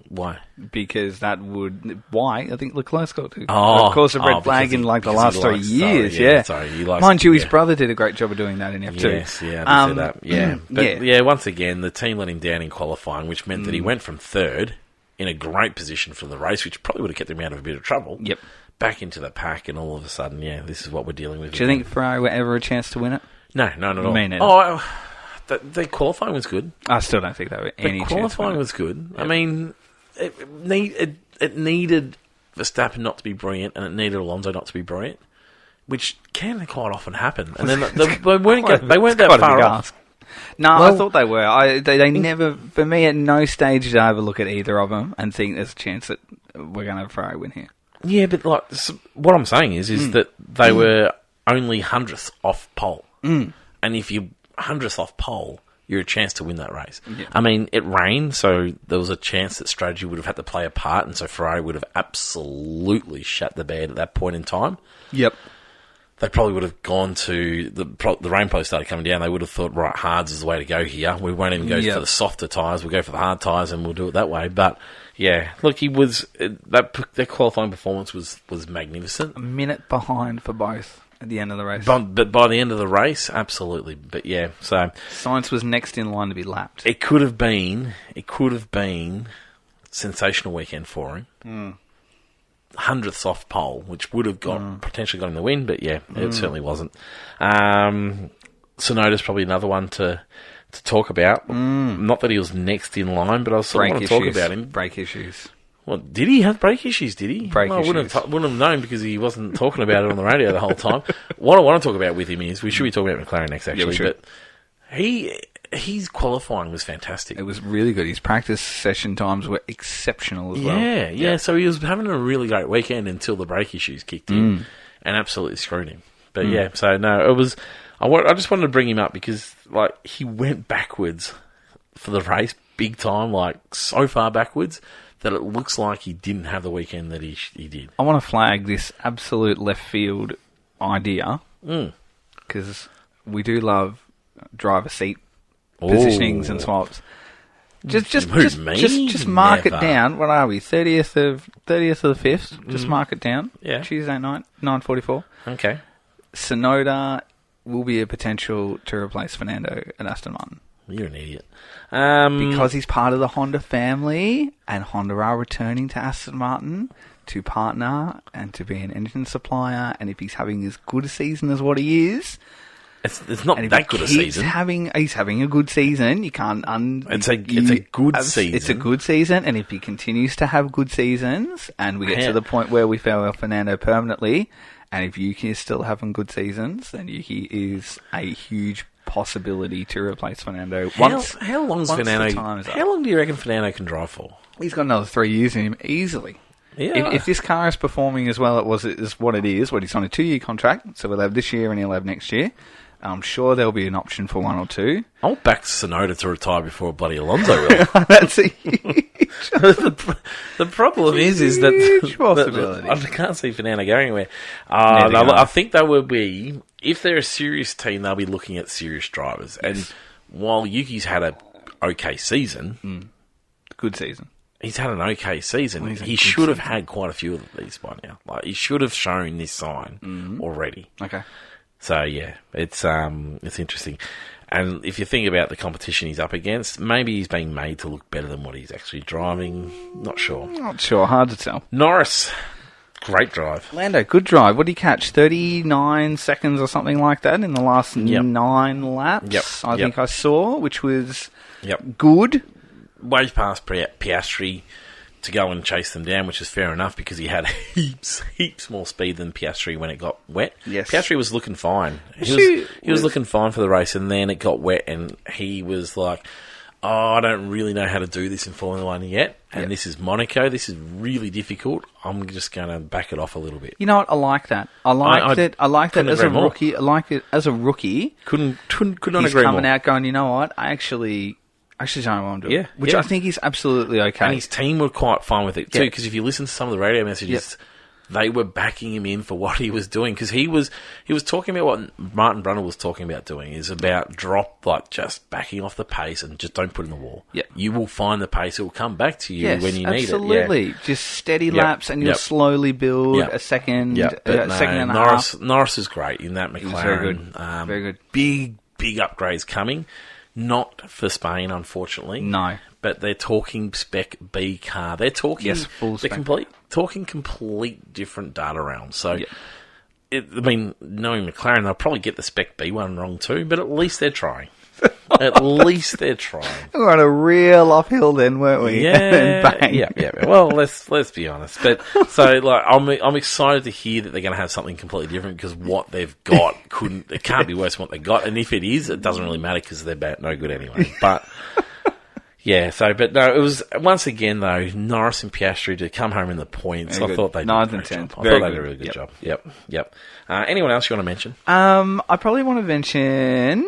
Why? Because that would... Why? I think Leclerc's got to. Oh, caused a red flag in like the last 3 years. Yeah. Sorry, he likes, Mind you, his brother did a great job of doing that in F2. Yes, yeah, I did see that. Yeah. But, yeah. Once again, the team let him down in qualifying, which meant that he went from third in a great position for the race, which probably would have kept him out of a bit of trouble. Yep. Back into the pack, and all of a sudden, this is what we're dealing with. Do you think Ferrari were ever a chance to win it? No, not at all. Me neither. Oh, the qualifying was good. I still don't think they were any chance. The qualifying was good. Yep. I mean, it needed Verstappen not to be brilliant, and it needed Alonso not to be brilliant, which can quite often happen. And then they weren't that far off. No, I thought they were. They never, for me, at no stage did I ever look at either of them and think there's a chance that we're going to have a Ferrari win here. Yeah, but like what I'm saying is that they were only hundredths off pole, and if you're hundredths off pole, you're a chance to win that race. Yeah. I mean, it rained, so there was a chance that strategy would have had to play a part, and so Ferrari would have absolutely shut the bed at that point in time. Yep. They probably would have gone to the rain post started coming down. They would have thought, right, hards is the way to go here. We won't even go for the softer tyres. We'll go for the hard tyres, and we'll do it that way. But yeah, look, that qualifying performance was magnificent. A minute behind for both at the end of the race. But by the end of the race, absolutely. But yeah, so Sainz was next in line to be lapped. It could have been sensational weekend for him. 100th off pole, which would have potentially got him the win, but yeah, it certainly wasn't. Sonoda's probably another one to talk about. Not that he was next in line, but I was sort of want to talk about him. Brake issues. Well, did he have brake issues? Did he? Brake issues. I wouldn't have known because he wasn't talking about it on the radio the whole time. What I want to talk about with him is we should be talking about McLaren next, actually. Yeah, but his qualifying was fantastic. It was really good. His practice session times were exceptional as well. Yeah. So he was having a really great weekend until the brake issues kicked in and absolutely screwed him. But yeah, so no, it was. I just wanted to bring him up because like he went backwards for the race big time, like so far backwards that it looks like he didn't have the weekend that he did. I want to flag this absolute left field idea because we do love driver seat positionings and swaps. Just mark it down. What are we? 30th of the 5th. Just mark it down. Yeah. Tuesday night, 9:44. Okay. Sonoda will be a potential to replace Fernando at Aston Martin. You're an idiot. Because he's part of the Honda family, and Honda are returning to Aston Martin to partner and to be an engine supplier. And if he's having as good a season as what he is, it's not that good a season. He's having a good season. You can't. It's a good season. It's a good season, and if he continues to have good seasons, and we get to the point where we fail Fernando permanently, and if Yuki is still having good seasons, then Yuki is a huge possibility to replace Fernando. How long do you reckon Fernando can drive for? He's got another 3 years in him easily. Yeah. If this car is performing as well as what it is, he's on a 2-year contract, so we'll have this year and he'll have next year. I'm sure there'll be an option for 1 or 2. I'll back Sonoda to retire before bloody Alonso will. That's a huge... the problem is that huge possibility. I can't see Fernando going anywhere. I think they will be, if they're a serious team, they'll be looking at serious drivers. Yes. And while Yuki's had a okay season, good season. He's had an okay season. He should have had quite a few of these by now. Like he should have shown this sign already. Okay. So yeah, it's interesting. And if you think about the competition he's up against, maybe he's being made to look better than what he's actually driving. Not sure. Hard to tell. Norris, great drive. Lando, good drive. What did he catch? 39 seconds or something like that in the last 9 laps, I think I saw, which was good. Way past Piastri. to go and chase them down, which is fair enough because he had heaps more speed than Piastri when it got wet. Yes. Piastri was looking fine. He was looking fine for the race, and then it got wet, and he was like, I don't really know how to do this in Formula 1 yet, and this is Monaco. This is really difficult. I'm just going to back it off a little bit. You know what? I like that. I like that as a more. rookie. I like it as a rookie. Could not He's agree coming more. out going, you know what? I actually don't know what I'm doing. Yeah, Which I think is absolutely okay. And his team were quite fine with it too, because if you listen to some of the radio messages, they were backing him in for what he was doing, because he was talking about what Martin Brundle was talking about doing, is about just backing off the pace and just don't put in the wall. Yeah. You will find the pace; it will come back to you when you need it. Absolutely, just steady laps, and you'll slowly build a second, second and a half. Norris is great in that McLaren. Very good, very good. Big upgrades coming. Not for Spain, unfortunately. No. But they're talking Spec B car. They're talking full spec. Complete different data realms. So, knowing McLaren, they'll probably get the Spec B one wrong too, but at least they're trying. At least they're trying. We were on a real uphill then, weren't we? Yeah, yeah. Well, let's be honest. But I'm excited to hear that they're going to have something completely different, because what they've got it can't be worse than what they got. And if it is, it doesn't really matter because they're no good anyway. But yeah, but no, it was once again though Norris and Piastri to come home in the points. I thought they did 9th and 10th. I thought they did a really good job. Yep. Anyone else you want to mention? I probably want to mention.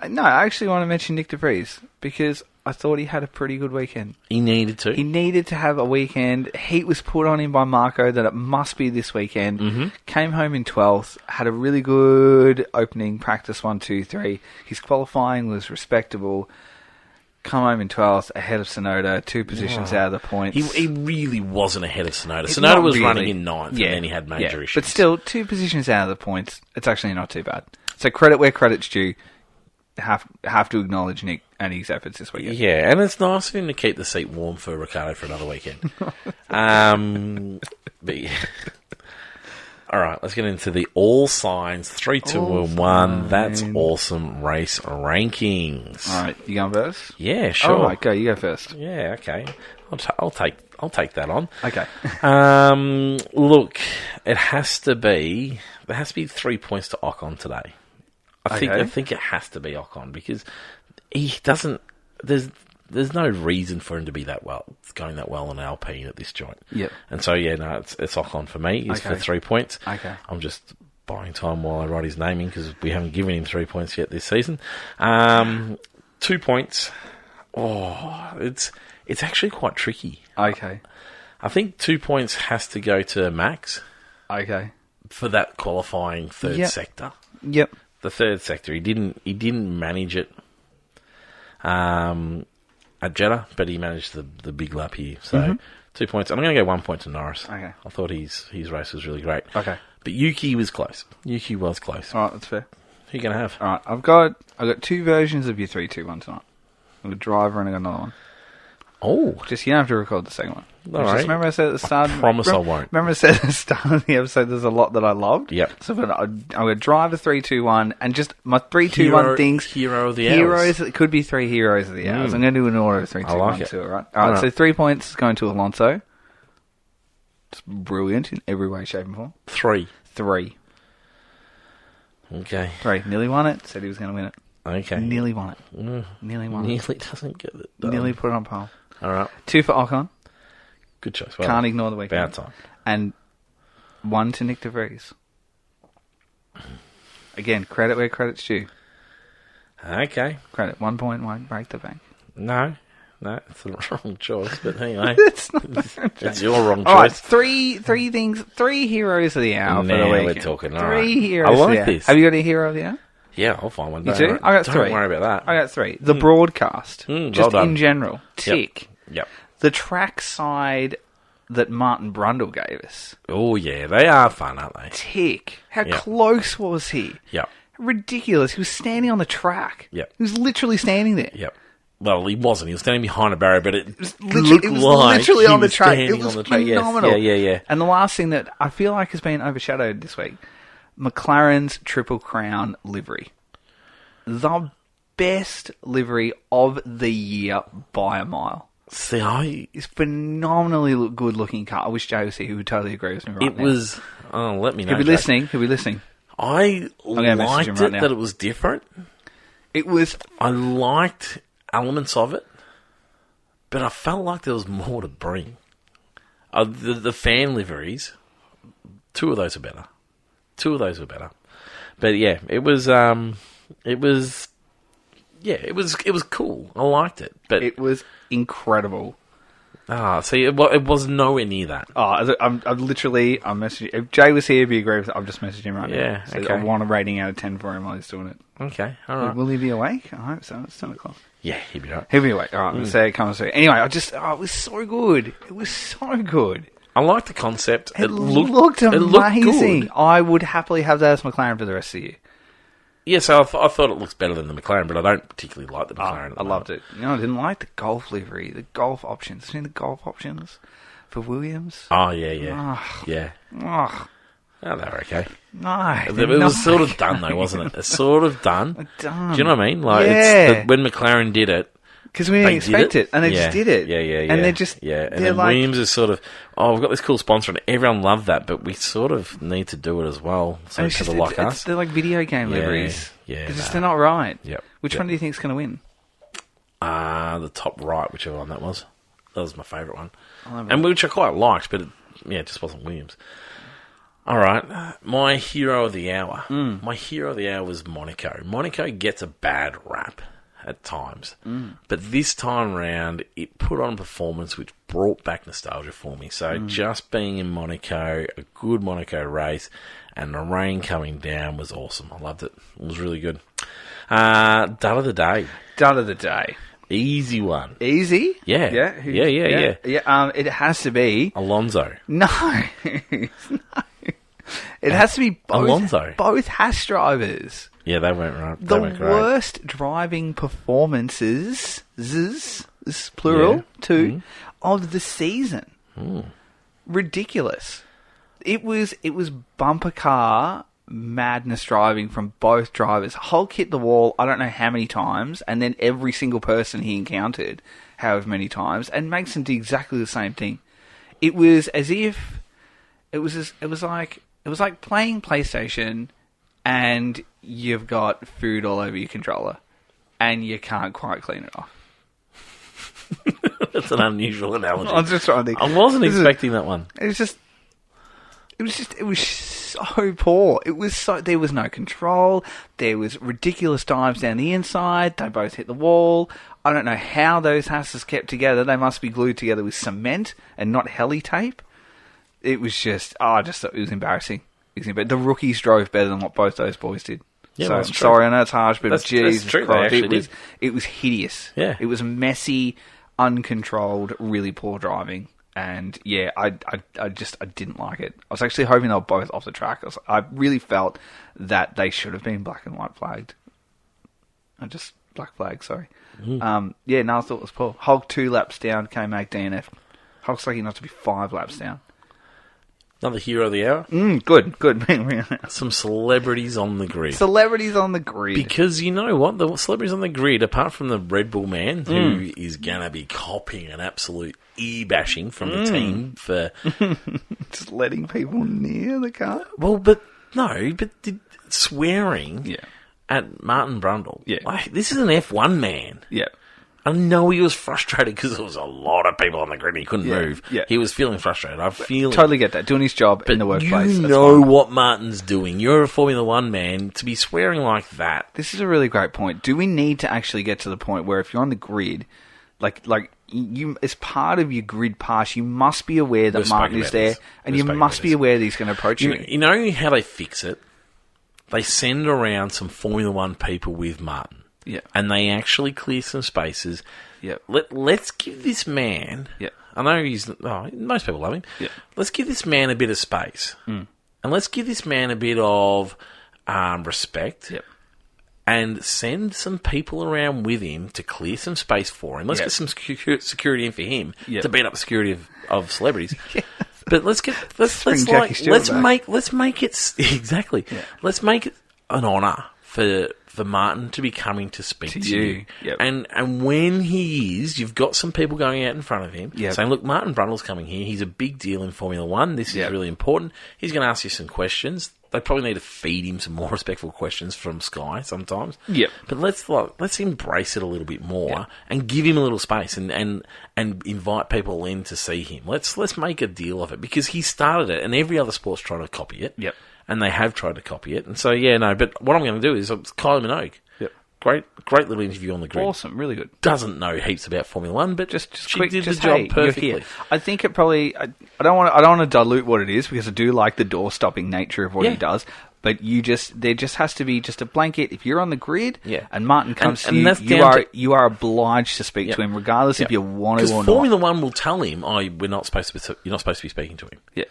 No, I actually want to mention Nick de Vries, because I thought he had a pretty good weekend. He needed to. He needed to have a weekend. Heat was put on him by Marco that it must be this weekend. Mm-hmm. Came home in 12th. Had a really good opening practice 1, 2, 3. His qualifying was respectable. Come home in 12th, ahead of Sonoda, 2 positions out of the points. He really wasn't ahead of Sonoda. Sonoda was running in 9th, and then he had major issues. But still, 2 positions out of the points. It's actually not too bad. So credit where credit's due. Have to acknowledge Nick and his efforts this weekend. Yeah, and it's nice of him to keep the seat warm for Ricciardo for another weekend. But yeah. All right, let's get into the all signs 3, 2, and 1. That's awesome race rankings. All right, you going first? Yeah, sure. All right, go. You go first. Yeah, okay. I'll take that on. Okay. Look, there has to be 3 points to Ocon today. I think it has to be Ocon, because he doesn't. There's no reason for him to be going that well on Alpine at this joint. Yep. And so it's Ocon for me. He's for 3 points. Okay. I'm just buying time while I write his name in, because we haven't given him 3 points yet this season. 2 points. Oh, it's actually quite tricky. Okay. I think 2 points has to go to Max. Okay. For that qualifying third sector. Yep. The third sector, he didn't manage it at Jeddah, but he managed the big lap here. So 2 points. I'm going to go 1 point to Norris. Okay. I thought his race was really great. Okay. But Yuki was close. All right, that's fair. Who are you going to have? All right, I've got 2 versions of your 3, 2, 1 tonight. I've got a driver and I got another one. Oh. Just, you don't have to record the second one. All right. Remember I said at the start... I promise I won't. Remember I said at the start of the episode there's a lot that I loved? Yep. So I'm going to drive a 3, 2, 1, and just my 3, 2, 1 things... Hero of the hours. It could be 3 heroes of the hours. I'm going to do an order of 3, 2, 1, 2, all right? All right, so 3 points going to Alonso. It's brilliant in every way, shape and form. 3. 3. Okay. 3. Nearly won it. Said he was going to win it. Okay. Nearly won it. Nearly won it. Nearly doesn't get it done. Nearly put it on pole. All right. 2 for Ocon. Good choice. Can't ignore the weekend. About time. And 1 to Nick de Vries. Again, credit where credit's due. Okay. Credit. 1 point won't break the bank. No, it's the wrong choice. But anyway, It's not. it's your wrong choice. All right, three things. 3 heroes of the hour for the Now weekend. we're talking. All 3 right. heroes. I of like the hour. this. Have you got a hero of the hour? Yeah, I'll find one. You do? I got 3. Don't worry about that. I got 3. The broadcast, just well done. in general, tick. Yep. The track side that Martin Brundle gave us, Oh yeah, they are fun, aren't they? tick. How Yep. close was he? Yep. Ridiculous. He was standing on the track. Yep. He was literally standing there. Yep. Well, he wasn't. He was standing behind a barrier, but it Literally, it was literally on the track. It was on the track. Yes. phenomenal. Yeah. And the last thing that I feel like has been overshadowed this week, McLaren's Triple Crown livery. The best livery of the year by a mile. See, It's phenomenally good looking car. I wish Jay was here. He would totally agree with me right now. it was. Oh, let me know. He'll be Jay. listening. He'll be listening. I gonna message him liked right it now. that it was different. It was... I liked elements of it, but I felt like there was more to bring. The fan liveries, two of those are better. But yeah, it was cool. I liked it, but It was incredible. see, it was nowhere near that. Oh, I'm literally... I'm messaging... If Jay was here, he'd be agree with... I've just messaged him right now. Yeah, So okay. I want a rating out of 10 for him while he's doing it. Okay, all right. Will he be awake? I hope so. It's 10 o'clock. Yeah, he'd be right. He'll be awake. All right, let's say it comes through. Anyway, it was so good. It was so good. I like the concept. It looked amazing. It looked good. I would happily have that as McLaren for the rest of the year. Yeah, so I thought it looks better than the McLaren, but I don't particularly like the McLaren. I loved it. You know, I didn't like the Golf livery, the Golf options. Seen the Golf options for Williams? Oh, yeah. Oh, Yeah. oh Oh, they were okay. no. It was sort of done, though, wasn't it? It's sort of done. Done. Do you know what I mean? Like, Yeah. when McLaren did it, Because we didn't expect it, and they Yeah. just did it. Yeah. And they're just... Yeah, and they're then like, Williams is sort of, we've got this cool sponsor, and everyone loved that, but we sort of need to do it as well, so and it's people just, like us. they're like video game Yeah, liveries. yeah, They're not right. Yep. Which one do you think's going to win? The top right, whichever one that was. That was my favourite one. I'll have And which I quite liked, but it just wasn't Williams. All right, my hero of the hour. My hero of the hour was Monaco. Monaco gets a bad rap at times, but this time round, it put on a performance which brought back nostalgia for me. So just being in Monaco, a good Monaco race, and the rain coming down was awesome. I loved it. It was really good. Dud of the day. Dud of the day. Easy one. Easy? Yeah. Yeah? Yeah, it has to be... Alonso. No. It has to be Alonso. both Haas drivers. Yeah, they went right. The They went great. worst driving performances, this is plural, too, of the season. Ridiculous. It was bumper car madness driving from both drivers. Hulk hit the wall I don't know how many times, and then every single person he encountered however many times, and Magnussen did exactly the same thing. It was as if it was like playing PlayStation and you've got food all over your controller and you can't quite clean it off. That's an unusual analogy. I was just trying to think. I wasn't expecting that one. It was so poor. There was no control. There was ridiculous dives down the inside. They both hit the wall. I don't know how those Hasses kept together. They must be glued together with cement and not heli tape. It was just, I just thought it was embarrassing. But the rookies drove better than what both those boys did. Yeah, so well, I'm that's true. sorry, I know it's harsh, but That's Jesus true, they Christ, actually it was hideous. Yeah. It was messy, uncontrolled, really poor driving. And yeah, I didn't like it. I was actually hoping they were both off the track. I really felt that they should have been black and white flagged. Black flagged, sorry. I thought it was poor. Hulk 2 laps down, K-Mag DNF. Hulk's lucky not to be 5 laps down. Another hero of the hour. Good. Some celebrities on the grid. Celebrities on the grid. Because you know what? The celebrities on the grid, apart from the Red Bull man, who is going to be copying an absolute e-bashing from the team for... Just letting people near the car. Well, swearing at Martin Brundle. Yeah. Like, this is an F1 man. Yeah. I know he was frustrated because there was a lot of people on the grid and he couldn't move. Yeah. He was feeling frustrated. I feel Totally get that. Doing his job in the workplace. You that's know fine. what Martin's doing. You're a Formula One man. To be swearing like that. This is a really great point. Do we need to actually get to the point where if you're on the grid, like you, as part of your grid pass, you must be aware that Martin is there, and you must be aware that he's going to approach you. You know how they fix it? They send around some Formula One people with Martin. Yeah. And they actually clear some spaces. Yeah. Let's give this man... Yeah. I know most people love him. Yeah. Let's give this man a bit of space. And let's give this man a bit of respect. Yep. And send some people around with him to clear some space for him. Let's get some security in for him to beat up the security of celebrities. But let's make it exactly. Yeah. Let's make it an honour for for Martin to be coming to speak to you. Yep. And when he is, you've got some people going out in front of him Yep. saying, look, Martin Brundle's coming here. He's a big deal in Formula One. This is really important. He's going to ask you some questions. They probably need to feed him some more respectful questions from Sky sometimes. Yep. But let's embrace it a little bit more and give him a little space and invite people in to see him. Let's make a deal of it, because he started it and every other sport's trying to copy it. Yep. And they have tried to copy it. And so, but what I'm going to do is Kylie Minogue. Yep. Great little interview on the grid. Awesome, really good. Doesn't know heaps about Formula One, but she quick, did just, the job hey, perfectly. you're here. I think it probably. I don't want to dilute what it is, because I do like the door-stopping nature of what he does. But there just has to be just a blanket. If you're on the grid and Martin comes to you, you are obliged to speak to him, regardless if you want to or not. Because Formula One will tell him, you're not supposed to be speaking to him. Yeah.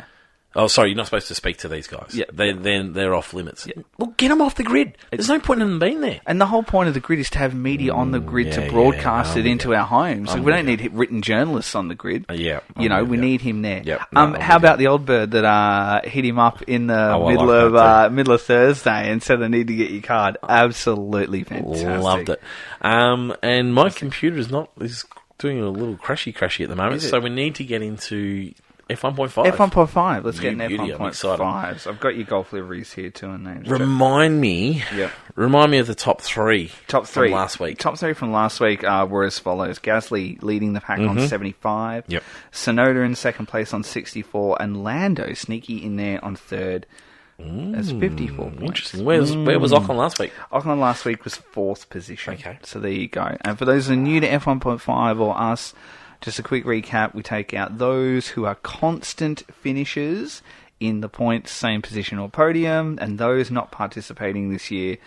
Oh, sorry, you're not supposed to speak to these guys. Yeah. They're off limits. Yeah. Well, get them off the grid. There's no point in them being there. And the whole point of the grid is to have media on the grid to broadcast it into our homes. So we don't need written journalists on the grid. We need him there. Yep. How about the old bird that hit him up in the middle of Thursday and said, I need to get your card? Absolutely fantastic. Loved it. And my computer is doing a little crashy at the moment, so we need to get into F1.5. F1.5. Let's get an Beauty, F1.5. So I've got your golf liveries here too. And Remind me of the top three. From last week. Top three from last week were as follows: Gasly leading the pack on 75. Yep. Sonoda in second place on 64, and Lando sneaky in there on third. As 54 points. Interesting. Where was Ocon last week? Ocon last week was fourth position. Okay. So there you go. And for those who are new to F1.5 or us, just a quick recap, we take out those who are constant finishers in the points, same position or podium, and those not participating this year,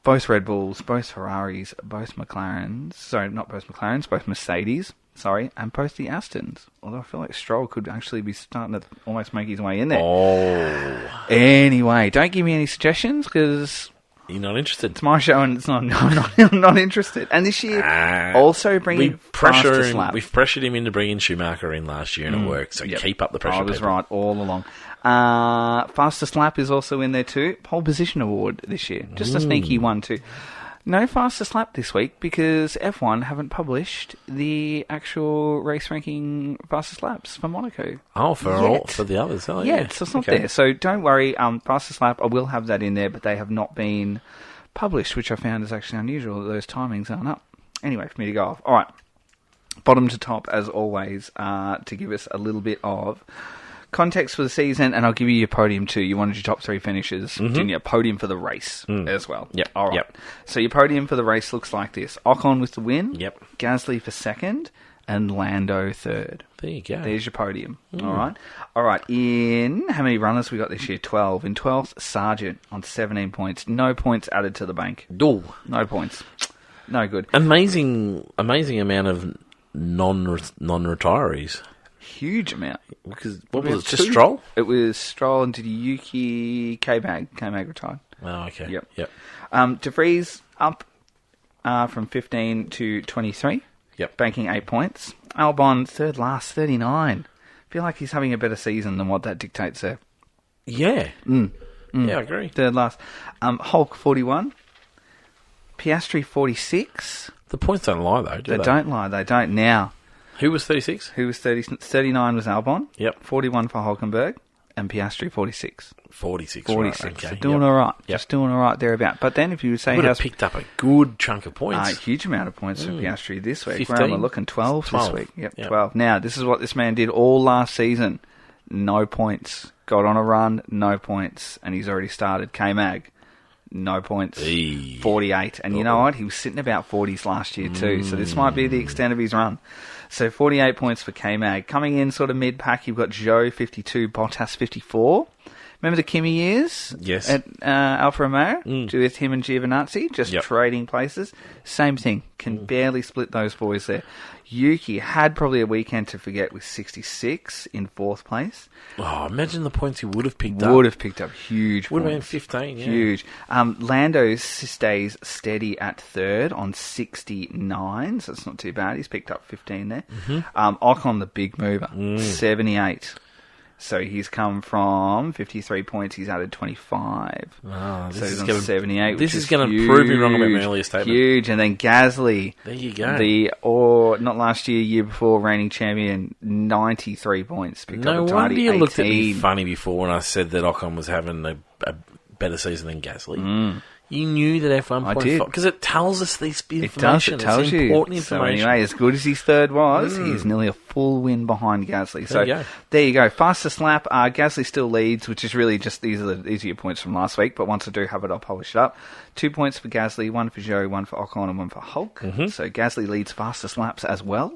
both Red Bulls, both Ferraris, both McLarens, both Mercedes, and both the Astons. Although I feel like Stroll could actually be starting to almost make his way in there. Oh. Anyway, don't give me any suggestions, because you're not interested. It's my show, and I'm not interested. And this year, also bringing fastest lap. We've pressured him into bringing Schumacher in last year, and it worked. So keep up the pressure. I was right all along. Fastest lap is also in there too. Pole position award this year. Just a sneaky one too. No fastest lap this week because F1 haven't published the actual race ranking fastest laps for Monaco. Oh, for the others. Oh, yeah. So it's not there. So don't worry. Fastest lap, I will have that in there, but they have not been published, which I found is actually unusual that those timings aren't up. Anyway, for me to go off. All right. Bottom to top, as always, to give us a little bit of context for the season, and I'll give you your podium too. You wanted your top three finishes, didn't you? Podium for the race as well. Yep. All right. Yep. So your podium for the race looks like this: Ocon with the win. Yep. Gasly for second, and Lando third. There you go. There's your podium. All right. All right. In how many runners we got this year? 12. In 12th, Sargent on 17 points. No points added to the bank. Ooh. No points. No good. Amazing amount of non-retirees. Huge amount. Because what was it? Just Stroll? It was Stroll and Yuki K-Mag. K-Mag retired. Oh, okay. Yep. De Vries up from 15 to 23. Yep. Banking 8 points. Albon third last, 39. Feel like he's having a better season than what that dictates there. Yeah. Yeah, I agree. Third last. Hulk 41. Piastri 46. The points don't lie though, do they? They don't lie. They don't now. Who was 36? Who was 30? 39 was Albon. Yep. 41 for Hulkenberg. And Piastri 46. 46. 46. Right, okay. So doing all right. Just doing all right thereabout. But then if you say... Would have picked up a good chunk of points. A huge amount of points for Piastri this week. 15. Where am I looking? 12 this week. Yep, 12. Now, this is what this man did all last season. No points. Got on a run, no points. And he's already started. K-Mag. No points. 48. And you know what? He was sitting about 40s last year too. So this might be the extent of his run. So 48 points for K-Mag. Coming in sort of mid-pack, you've got Joe, 52, Bottas, 54. Remember the Kimi years? Yes. At Alfa Romeo? With him and Giovinazzi? Just trading places. Same thing. Can barely split those boys there. Yuki had probably a weekend to forget with 66 in fourth place. Oh, imagine the points he would have picked up. Would have picked up huge Would points. have been 15, yeah. Huge. Lando stays steady at third on 69, so it's not too bad. He's picked up 15 there. Ocon, the big mover, 78. So he's come from 53 points. He's added 25. Oh, So he's on 78. This is going to prove me wrong about my earlier statement. Huge. And then Gasly. There you go. Not last year before, reigning champion, 93 points. No wonder you looked at me funny before when I said that Ocon was having a better season than Gasly. You knew that F1.5 because it tells us this information. It tells you. Important information. So anyway, as good as his third was, he's nearly a full win behind Gasly. There you go. Fastest lap. Gasly still leads, which is really just these are your points from last week. But once I do have it, I'll polish it up. 2 points for Gasly, 1 for Zhou, 1 for Ocon, and 1 for Hulk. So Gasly leads fastest laps as well.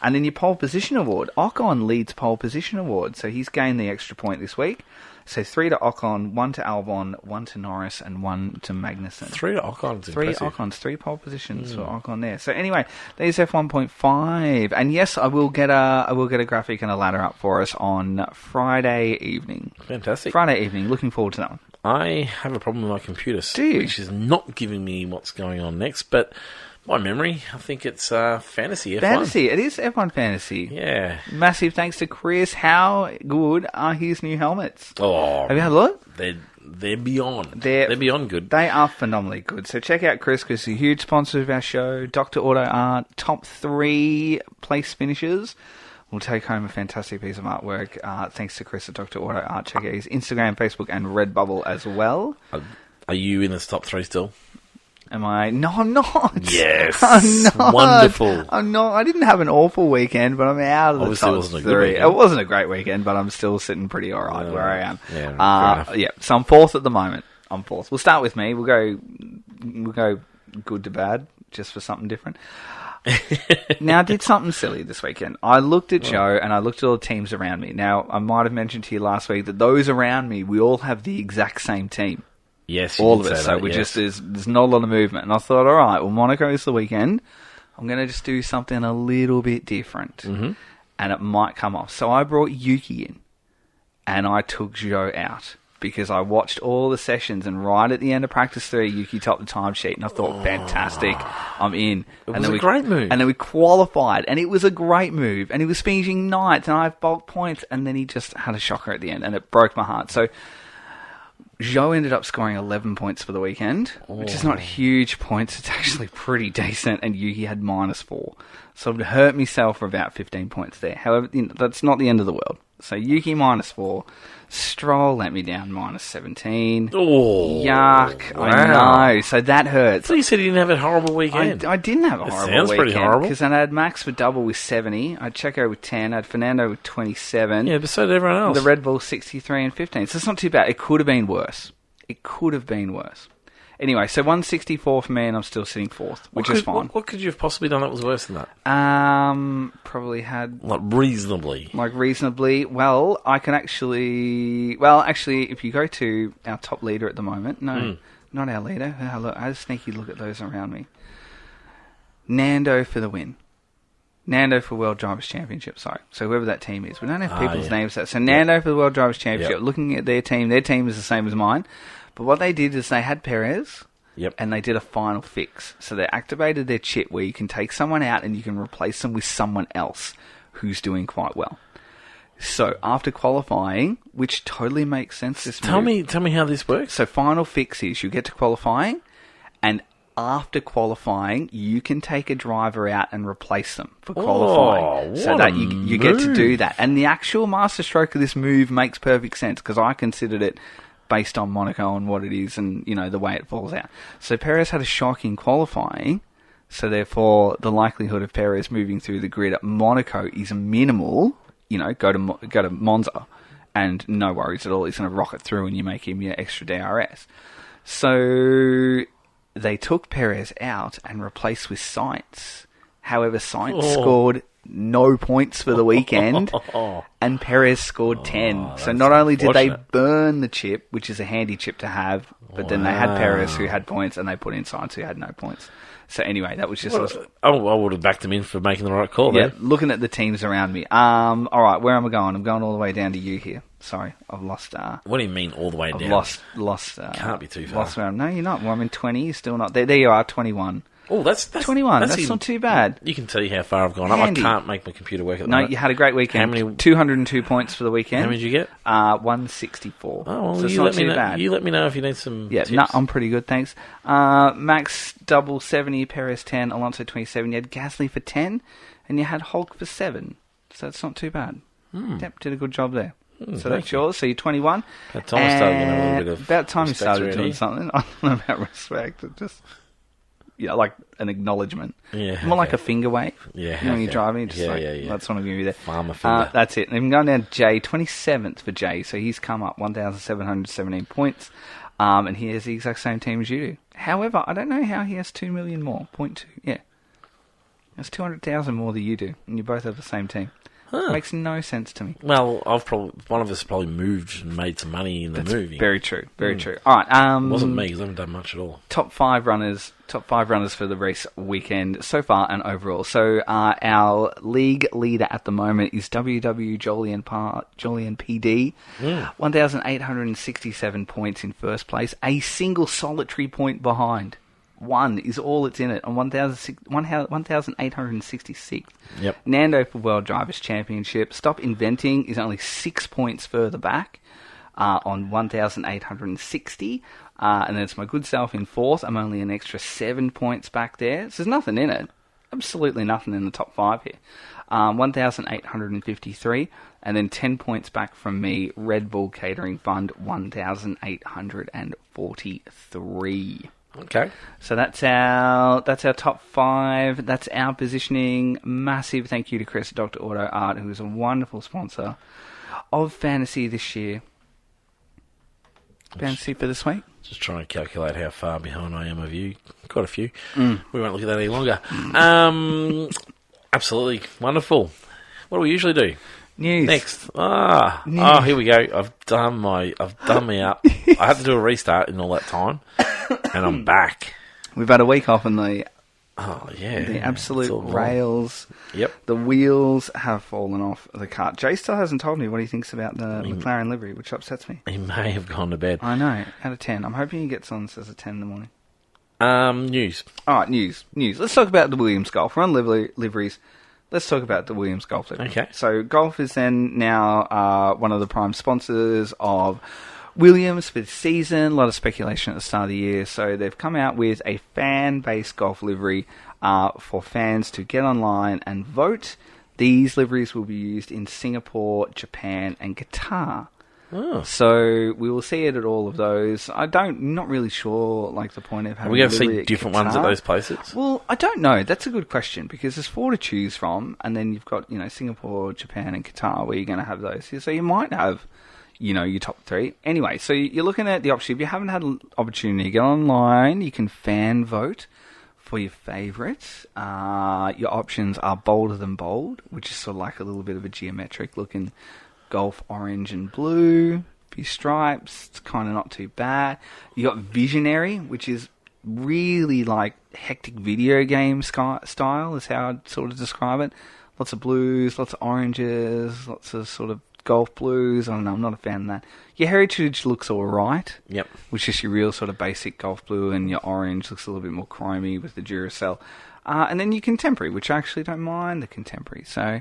And then your pole position award. Ocon leads pole position award, so he's gained the extra point this week. So 3 to Ocon, 1 to Albon, 1 to Norris, and 1 to Magnussen. 3 to Ocon. 3 Ocons, 3 pole positions for Ocon there. So anyway, there's F1.5, and yes, I will get a graphic and a ladder up for us on Friday evening. Fantastic. Friday evening. Looking forward to that one. I have a problem with my computer, Do you? which is not giving me what's going on next, but by memory, I think it's Fantasy F1. Fantasy. It is F1 Fantasy. Yeah. Massive thanks to Chris. How good are his new helmets? Oh, Have you had a look? They're beyond. They're beyond good. They are phenomenally good. So check out Chris because he's a huge sponsor of our show. Dr. Auto Art, top 3 place finishers. We'll take home a fantastic piece of artwork thanks to Chris at Dr. Auto Art. Check out his Instagram, Facebook, and Redbubble as well. Are you in the top 3 still? Am I? No, I'm not. Yes. I'm not. Wonderful. I'm not. I didn't have an awful weekend, but I'm out of the Obviously top it wasn't a 3. good weekend. It wasn't a great weekend, but I'm still sitting pretty alright where I am. Yeah, fair enough. Yeah. So I'm 4th at the moment. I'm 4th. We'll start with me. We'll go good to bad, just for something different. Now, I did something silly this weekend. I looked at Joe and I looked at all the teams around me. Now, I might have mentioned to you last week that those around me, we all have the exact same team. Yes, all of us. So we just there's not a lot of movement. And I thought, all right, well, Monaco is the weekend. I'm going to just do something a little bit different, and it might come off. So I brought Yuki in, and I took Zhou out because I watched all the sessions, and right at the end of practice 3, Yuki topped the timesheet, and I thought, fantastic, I'm in. It was a great move. And then we qualified, and it was a great move, and he was finishing 9th, and I have bulk points, and then he just had a shocker at the end, and it broke my heart. So Zhou ended up scoring 11 points for the weekend, which is not huge points. It's actually pretty decent, and Yuki had -4. So it hurt myself for about 15 points there. However, that's not the end of the world. So Yuki -4, Stroll let me down -17. Oh, yuck! Wow. I know. So that hurts. So you said you didn't have a horrible weekend. I didn't have a horrible weekend. Sounds pretty horrible. Because I had Max for double with 70, I had Checo with 10, I had Fernando with 27. Yeah, but so did everyone else. The Red Bull 63 and 15. So it's not too bad. It could have been worse. Anyway, so 164 for me, and I'm still sitting 4th, which is fine. What could you have possibly done that was worse than that? Probably had reasonably. Well, I can actually. Well, actually, if you go to our top leader at the moment, not our leader. I had a sneaky look at those around me. Nando for the win. Nando for World Drivers' Championship, sorry. So whoever that team is. We don't have people's names. So Nando for the World Drivers' Championship. Looking at their team is the same as mine. But what they did is they had Perez, and they did a final fix. So they activated their chip where you can take someone out and you can replace them with someone else who's doing quite well. So after qualifying, which totally makes sense. Tell me how this works. So final fix is you get to qualifying, and after qualifying, you can take a driver out and replace them for qualifying. So that you get to do that. And the actual masterstroke of this move makes perfect sense because I considered it based on Monaco and what it is and, the way it falls out. So Perez had a shock in qualifying, so therefore the likelihood of Perez moving through the grid at Monaco is minimal. Go to Monza and no worries at all. He's going to rocket through and you make him your extra DRS. So they took Perez out and replaced with Sainz. However, Sainz scored no points for the weekend, and Perez scored 10. So not only did they burn the chip, which is a handy chip to have, but then they had Perez who had points, and they put in Sainz who had no points. So anyway, that was just... I would have backed him in for making the right call there. Looking at the teams around me. All right, where am I going? I'm going all the way down to you here. Sorry, I've lost... what do you mean all the way down? Lost... Can't be too far. Lost around. No, you're not. Well, I'm in 20. You're still not. There you are, 21. Oh, that's 21. That's not too bad. You can see how far I've gone Handy. up. I can't make my computer work at the No, moment. you had a great weekend. How many- 202 points for the weekend. How many did you get? 164. Oh, well, so it's you not let me too know. bad. You let me know if you need some Yeah, tips. no, I'm pretty good, thanks. Max double 70, Perez 10, Alonso 27. You had Gasly for 10, and you had Hulk for 7. So it's not too bad. Yep, did a good job there. So that's yours. So you're 21. About time I started getting a little bit of About time you respect started already. doing something. I don't know about respect. It just, like an acknowledgement. Yeah, More like okay. a finger wave. Yeah, When you're okay. driving, just Yeah. that's what I'm giving you there. Farmer finger. That's it. And I'm going down to Jay, 27th for Jay. So he's come up 1,717 points. And he has the exact same team as you do. However, I don't know how he has 2 million more. 0.2. Yeah. That's 200,000 more than you do. And you both have the same team. Huh. Makes no sense to me. Well, one of us probably moved and made some money in the movie. Very true. Very true. All right. It wasn't me because I haven't done much at all. Top five runners for the race weekend so far and overall. So our league leader at the moment is WW Jolyon PD, 1,867 points in first place, a single solitary point behind. One is all that's in it on 1,866. Yep. Nando for World Drivers' Championship. Stop Inventing is only 6 points further back on 1,860. And then it's my good self in fourth. I'm only an extra 7 points back there. So there's nothing in it. Absolutely nothing in the top five here. 1,853. And then 10 points back from me, Red Bull Catering Fund, 1,843. Okay. So that's our top five. That's our positioning. Massive thank you to Chris, Dr. Auto Art, who is a wonderful sponsor of Fantasy this year. Fantasy for this week? Just trying to calculate how far behind I am of you. Quite a few. We won't look at that any longer. Absolutely wonderful. What do we usually do? News. Next. Here we go. I've done me up. I had to do a restart in all that time, and I'm back. We've had a week off and the absolute rails. Yep. The wheels have fallen off the cart. Jay still hasn't told me what he thinks about the McLaren livery, which upsets me. He may have gone to bed. I know. Out of 10. I'm hoping he gets on and says a 10 in the morning. News. All right, news. Let's talk about the Williams Golf. We're on liveries. Let's talk about the Williams Golf livery. Okay. So Golf is then now one of the prime sponsors of Williams for this season. A lot of speculation at the start of the year. So they've come out with a fan-based golf livery for fans to get online and vote. These liveries will be used in Singapore, Japan, and Qatar. Oh. So we will see it at all of those. Not really sure, like, the point of having. Are we going to a livery see at different Qatar. ones at those places? Well, I don't know. That's a good question because there's 4 to choose from, and then you've got Singapore, Japan, and Qatar where you're going to have those. So you might have your top 3. Anyway, so you're looking at the option. If you haven't had an opportunity to get online, you can fan vote for your favourites. Your options are bolder than bold, which is sort of like a little bit of a geometric looking golf orange and blue. Few stripes. It's kind of not too bad. You got visionary, which is really like hectic video game style is how I'd sort of describe it. Lots of blues, lots of oranges, lots of sort of golf blues. I don't know, I'm not a fan of that. Your heritage looks alright. Yep. Which is your real sort of basic golf blue, and your orange looks a little bit more chromy with the Duracell. And then your contemporary, which I actually don't mind the contemporary. So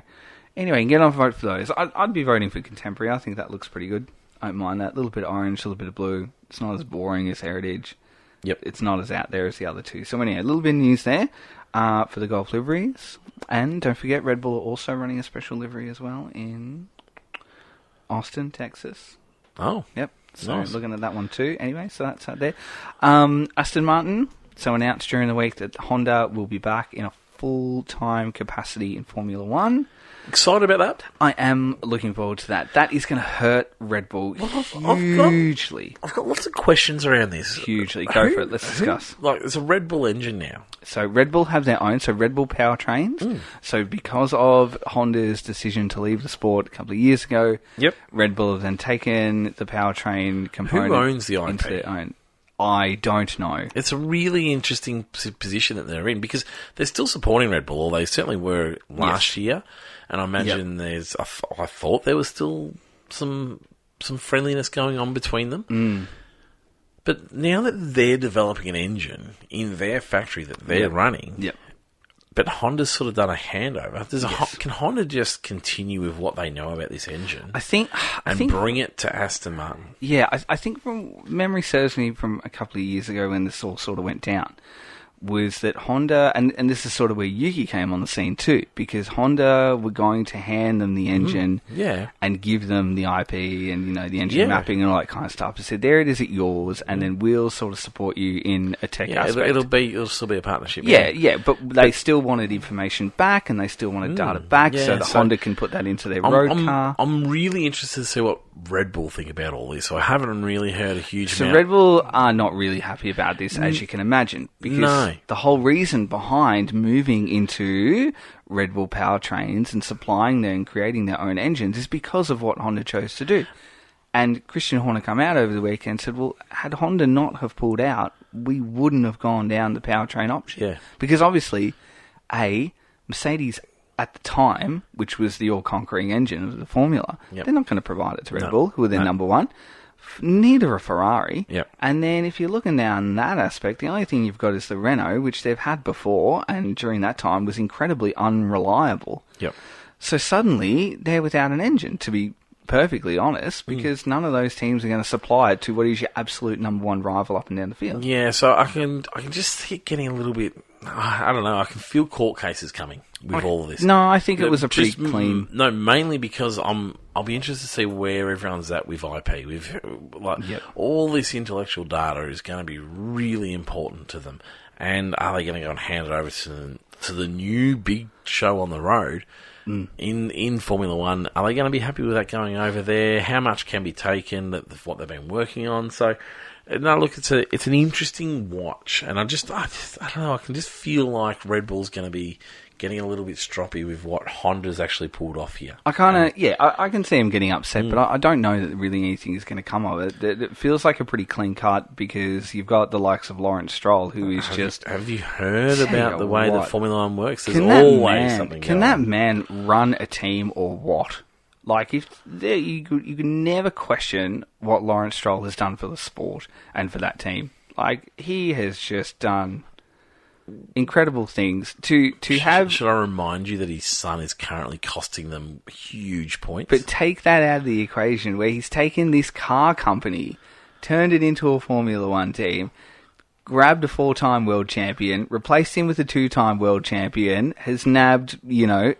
anyway, you can get on vote for those. I'd be voting for contemporary. I think that looks pretty good. I don't mind that. A little bit of orange, a little bit of blue. It's not as boring as heritage. Yep. It's not as out there as the other two. So anyway, a little bit of news there for the golf liveries. And don't forget, Red Bull are also running a special livery as well in Austin, Texas. Oh. Yep. So Nice. looking at that one too. Anyway, so that's out there. Aston Martin, so announced during the week that Honda will be back in a full-time capacity in Formula One. Excited about that? I am looking forward to that. That is going to hurt Red Bull hugely. I've got lots of questions around this. Hugely. Go for it. Let's discuss. There's a Red Bull engine now. So Red Bull have their own, so Red Bull powertrains. So because of Honda's decision to leave the sport a couple of years ago, Yep. Red Bull have then taken the powertrain component owns the IP? into their own. I don't know. It's a really interesting position that they're in because they're still supporting Red Bull, although they certainly were last year. And I imagine I thought there was still some friendliness going on between them. But now that they're developing an engine in their factory that they're running, Yep. but Honda's sort of done a handover. Can Honda just continue with what they know about this engine I think bring it to Aston Martin? Yeah, I think from memory serves me from a couple of years ago when this all sort of went down, was that Honda, and this is sort of where Yuki came on the scene too, because Honda were going to hand them the engine and give them the IP and, the engine mapping and all that kind of stuff. They said, there it is at yours, and then we'll sort of support you in a tech aspect. It'll still be a partnership. Yeah, but they still wanted information back and they still wanted data back so that Honda can put that into their road car. I'm really interested to see what Red Bull think about all this. So I haven't really heard a huge amount. So Red Bull are not really happy about this, as you can imagine, because the whole reason behind moving into Red Bull powertrains and supplying them and creating their own engines is because of what Honda chose to do. And Christian Horner come out over the weekend and said, well, had Honda not have pulled out, we wouldn't have gone down the powertrain option. Yeah. Because obviously, Mercedes at the time, which was the all-conquering engine of the Formula, they're not going to provide it to Red Bull, who are their number one. Neither are Ferrari. Yep. And then if you're looking down that aspect, the only thing you've got is the Renault, which they've had before, and during that time was incredibly unreliable. Yep. So suddenly, they're without an engine, to be perfectly honest, because none of those teams are going to supply it to what is your absolute number one rival up and down the field. Yeah, so I can just see it getting a little bit, I don't know, I can feel court cases coming with all of this. No, I think it was a pretty clean... No, mainly because I'll be interested to see where everyone's at with IP. With all this intellectual data is going to be really important to them. And are they going to go and hand it over to the new big show on the road in Formula One? Are they going to be happy with that going over there? How much can be taken of what they've been working on? So, no, look, it's an interesting watch, and I don't know. I can just feel like Red Bull's going to be getting a little bit stroppy with what Honda's actually pulled off here. I can see him getting upset, but I don't know that really anything is going to come of it. It feels like a pretty clean cut because you've got the likes of Lawrence Stroll, who is Have you heard about the way that Formula One works? There's always something Can going that on. man run a team or what? Like, if you could never question what Lawrence Stroll has done for the sport and for that team. Like, he has just done incredible things to have. Should I remind you that his son is currently costing them huge points? But take that out of the equation, where he's taken this car company, turned it into a Formula One team, grabbed a 4-time world champion, replaced him with a 2-time world champion, has nabbed,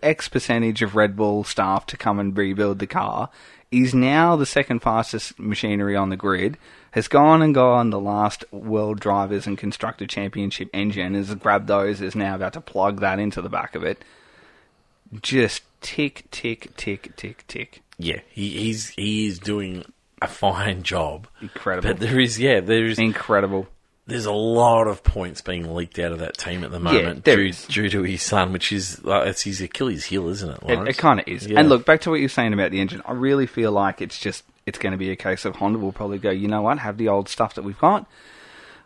X percentage of Red Bull staff to come and rebuild the car, is now the second fastest machinery on the grid, has gone the last World Drivers and Constructor Championship engine, has grabbed those, is now about to plug that into the back of it. Just tick, tick, tick, tick, tick. Yeah, he is doing a fine job. Incredible. But there is incredible. There's a lot of points being leaked out of that team at the moment due to his son, which is it's his Achilles heel, isn't it, Lawrence? It kind of is. Yeah. And look, back to what you're saying about the engine, I really feel like it's going to be a case of Honda will probably go, you know what, have the old stuff that we've got.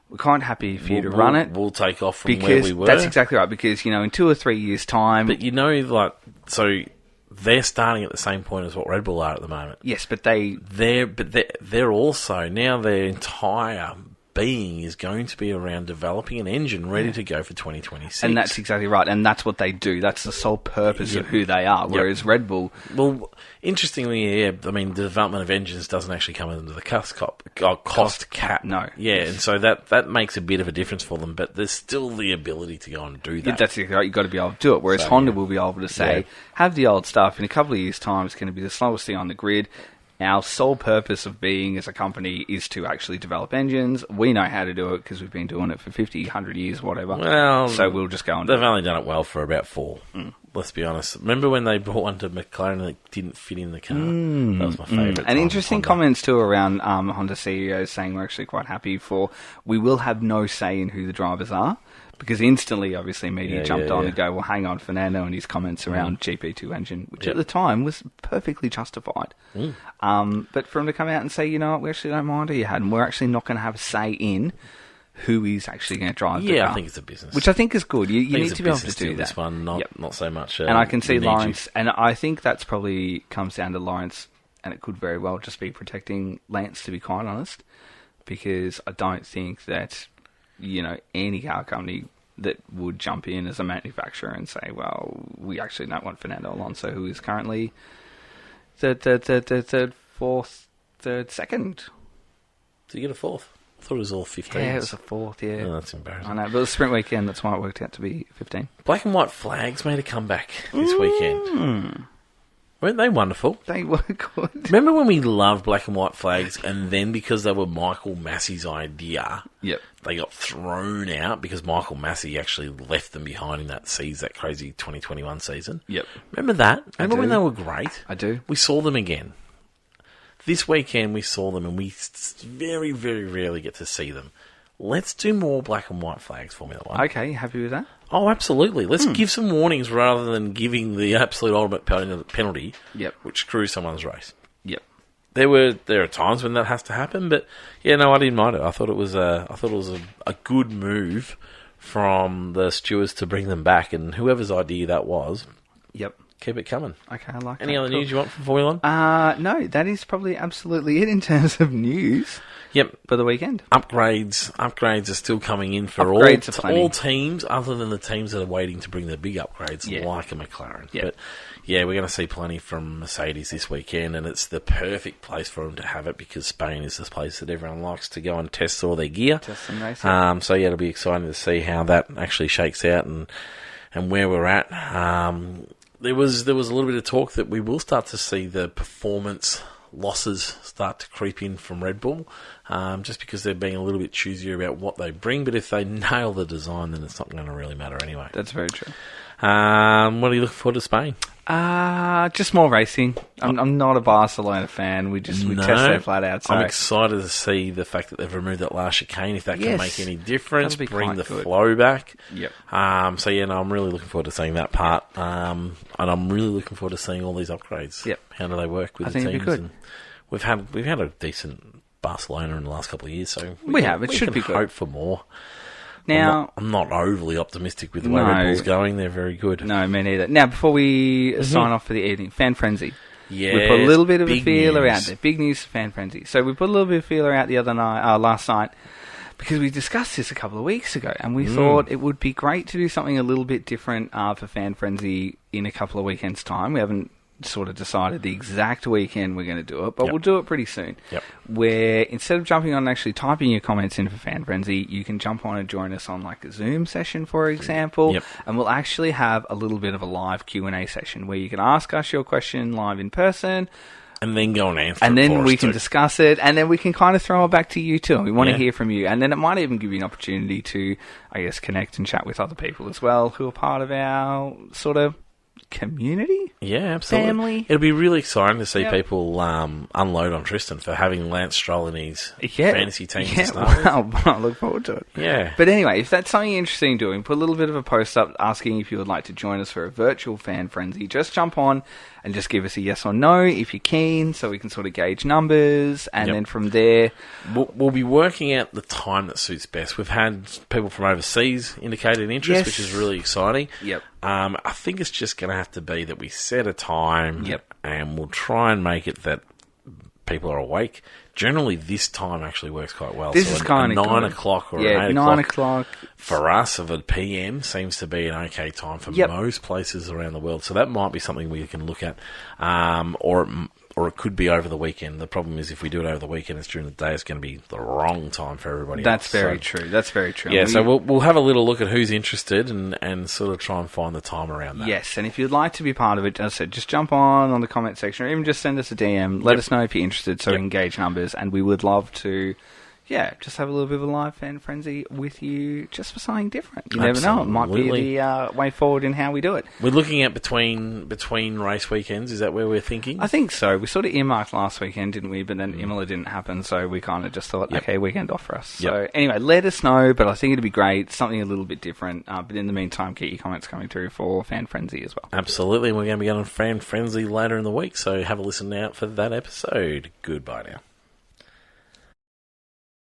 We're quite happy for you to run it. We'll take off from where we were. That's exactly right, because, in 2 or 3 years' time... But so they're starting at the same point as what Red Bull are at the moment. Yes, but they're also, now their entire being is going to be around developing an engine ready to go for 2026. And that's exactly right. And that's what they do. That's the sole purpose of who they are. Whereas Red Bull... Well, interestingly, the development of engines doesn't actually come under the cost cap. No. Yeah, and so that makes a bit of a difference for them, but there's still the ability to go and do that. Yeah, that's exactly right. You've got to be able to do it. Whereas Honda will be able to say, have the old stuff. In a couple of years' time, it's going to be the slowest thing on the grid. Our sole purpose of being as a company is to actually develop engines. We know how to do it because we've been doing it for 50, 100 years, whatever. Well, so we'll just go on. They've only done it well for about 4. Let's be honest. Remember when they brought one to McLaren that didn't fit in the car? That was my favourite. And interesting comments too around Honda CEOs saying we're actually quite happy we will have no say in who the drivers are. Because instantly, obviously, media jumped on and go, well, hang on, Fernando and his comments around GP2 engine, which at the time was perfectly justified. But for him to come out and say, you know what, we actually don't mind who you had, and we're actually not going to have a say in who is actually going to drive the car. I think it's a business. Which I think is good. You need to be able to do that. This one, not so much. And I can see Lawrence, and I think that's probably comes down to Lawrence, and it could very well just be protecting Lance, to be quite honest. because I don't think that, any car company that would jump in as a manufacturer and say, well, we actually don't want Fernando Alonso, who is currently third, fourth, second. Did you get a fourth? I thought it was all 15. Yeah, it was a fourth, yeah. Oh, that's embarrassing. I know, but it was sprint weekend, that's why it worked out to be 15. Black and white flags made a comeback this weekend. Weren't they wonderful? They were good. Remember when we loved black and white flags, and then because they were Michael Massey's idea, Yep. they got thrown out because Michael Massey actually left them behind in that crazy 2021 season? Yep. Remember that? Remember when do. they were great? I do. We saw them again. This weekend we saw them, and we very, very rarely get to see them. Let's do more black and white flags, Formula One. Okay, you happy with that? Oh, absolutely. Let's give some warnings rather than giving the absolute ultimate penalty, Yep. which screws someone's race. Yep. There are times when that has to happen, but yeah, no, I didn't mind it. I thought it was a good move from the stewards to bring them back, and whoever's idea that was, Yep. keep it coming. Okay, I like that. Any other news you want from Formula One? No, that is probably absolutely it in terms of news Yep. for the weekend. Upgrades are still coming in for Upgrades are plenty. all teams, other than the teams that are waiting to bring the big upgrades, Yeah. like a McLaren. Yeah. But yeah, we're going to see plenty from Mercedes this weekend, and it's the perfect place for them to have it because Spain is the place that everyone likes to go and test all their gear. Just some racing. So yeah, it'll be exciting to see how that actually shakes out and where we're at. There was a little bit of talk that we will start to see the performance losses start to creep in from Red Bull, just because they're being a little bit choosier about what they bring. But if they nail the design, then it's not going to really matter anyway. That's very true. What are you looking forward to Spain? Just more racing. I'm not a Barcelona fan. We test their flat out. So. I'm excited to see the fact that they've removed that last chicane. If that can make any difference, That'll be bring quite the good. flow back. Yep. So yeah, no, I'm really looking forward to seeing that part. And I'm really looking forward to seeing all these upgrades. Yep. How do they work with I the think teams? it'd be good. And we've had a decent Barcelona in the last couple of years, so We have. It should can be good. hope for more. Now, I'm not overly optimistic with the way No. Red Bull's going. They're very good. no, me neither. Now, before we sign off for the evening, Fan Frenzy. Yeah, We put a little bit of a big feeler news. out there. Big news for Fan Frenzy. So we put a little bit of feeler out the other night, last night, because we discussed this a couple of weeks ago, and we thought it would be great to do something a little bit different for Fan Frenzy in a couple of weekends' time. We haven't sort of decided the exact weekend we're going to do it, but Yep. we'll do it pretty soon. Yep. Where instead of jumping on and actually typing your comments in for Fan Frenzy, you can jump on and join us on like a Zoom session, for example, Yep. and we'll actually have a little bit of a live Q&A session where you can ask us your question live in person, And then go and answer and it then for we us can too. discuss it, and then we can kind of throw it back to you too. And we want Yeah. to hear from you, and then it might even give you an opportunity to, I guess, connect and chat with other people as well who are part of our sort of community. Yeah, absolutely. Family. It'll be really exciting to see Yep. people unload on Tristan for having Lance Stroll in his fantasy team to Yeah, start with. well, I look forward to it. Yeah. But anyway, if that's something you're interested in doing, put a little bit of a post up asking if you would like to join us for a virtual Fan Frenzy. Just jump on and just give us a yes or no if you're keen, so we can sort of gauge numbers, and Yep. then from there, We'll be working out the time that suits best. We've had people from overseas indicate an interest, Yes. which is really exciting. Yep. I think it's just going to have to be that we set a time, Yep. and we'll try and make it that people are awake. Generally, this time actually works quite well. This so is a kind of 9 good. o'clock or Yeah, an 8 9 o'clock. o'clock. For us, of a PM seems to be an okay time for Yep. most places around the world. So that might be something we can look at, or it could be over the weekend. The problem is if we do it over the weekend, it's during the day. It's going to be the wrong time for everybody. That's else. very So, true. That's very true. Yeah, so we'll have a little look at who's interested and sort of try and find the time around that. Yes, and if you'd like to be part of it, as I said, just jump on the comment section, or even just send us a DM. Let Yep. us know if you're interested, so we Yep. can gauge numbers, and we would love to, just have a little bit of a live Fan Frenzy with you, just for something different. You never know; it might Absolutely. be the way forward in how we do it. We're looking at between race weekends. Is that where we're thinking? I think so. We sort of earmarked last weekend, didn't we? But then Imola didn't happen, so we kind of just thought, Yep. okay, weekend off for us. Yep. So anyway, let us know, but I think it'd be great, something a little bit different. But in the meantime, keep your comments coming through for Fan Frenzy as well. Absolutely. And we're going to be going on Fan Frenzy later in the week, so have a listen out for that episode. Goodbye now.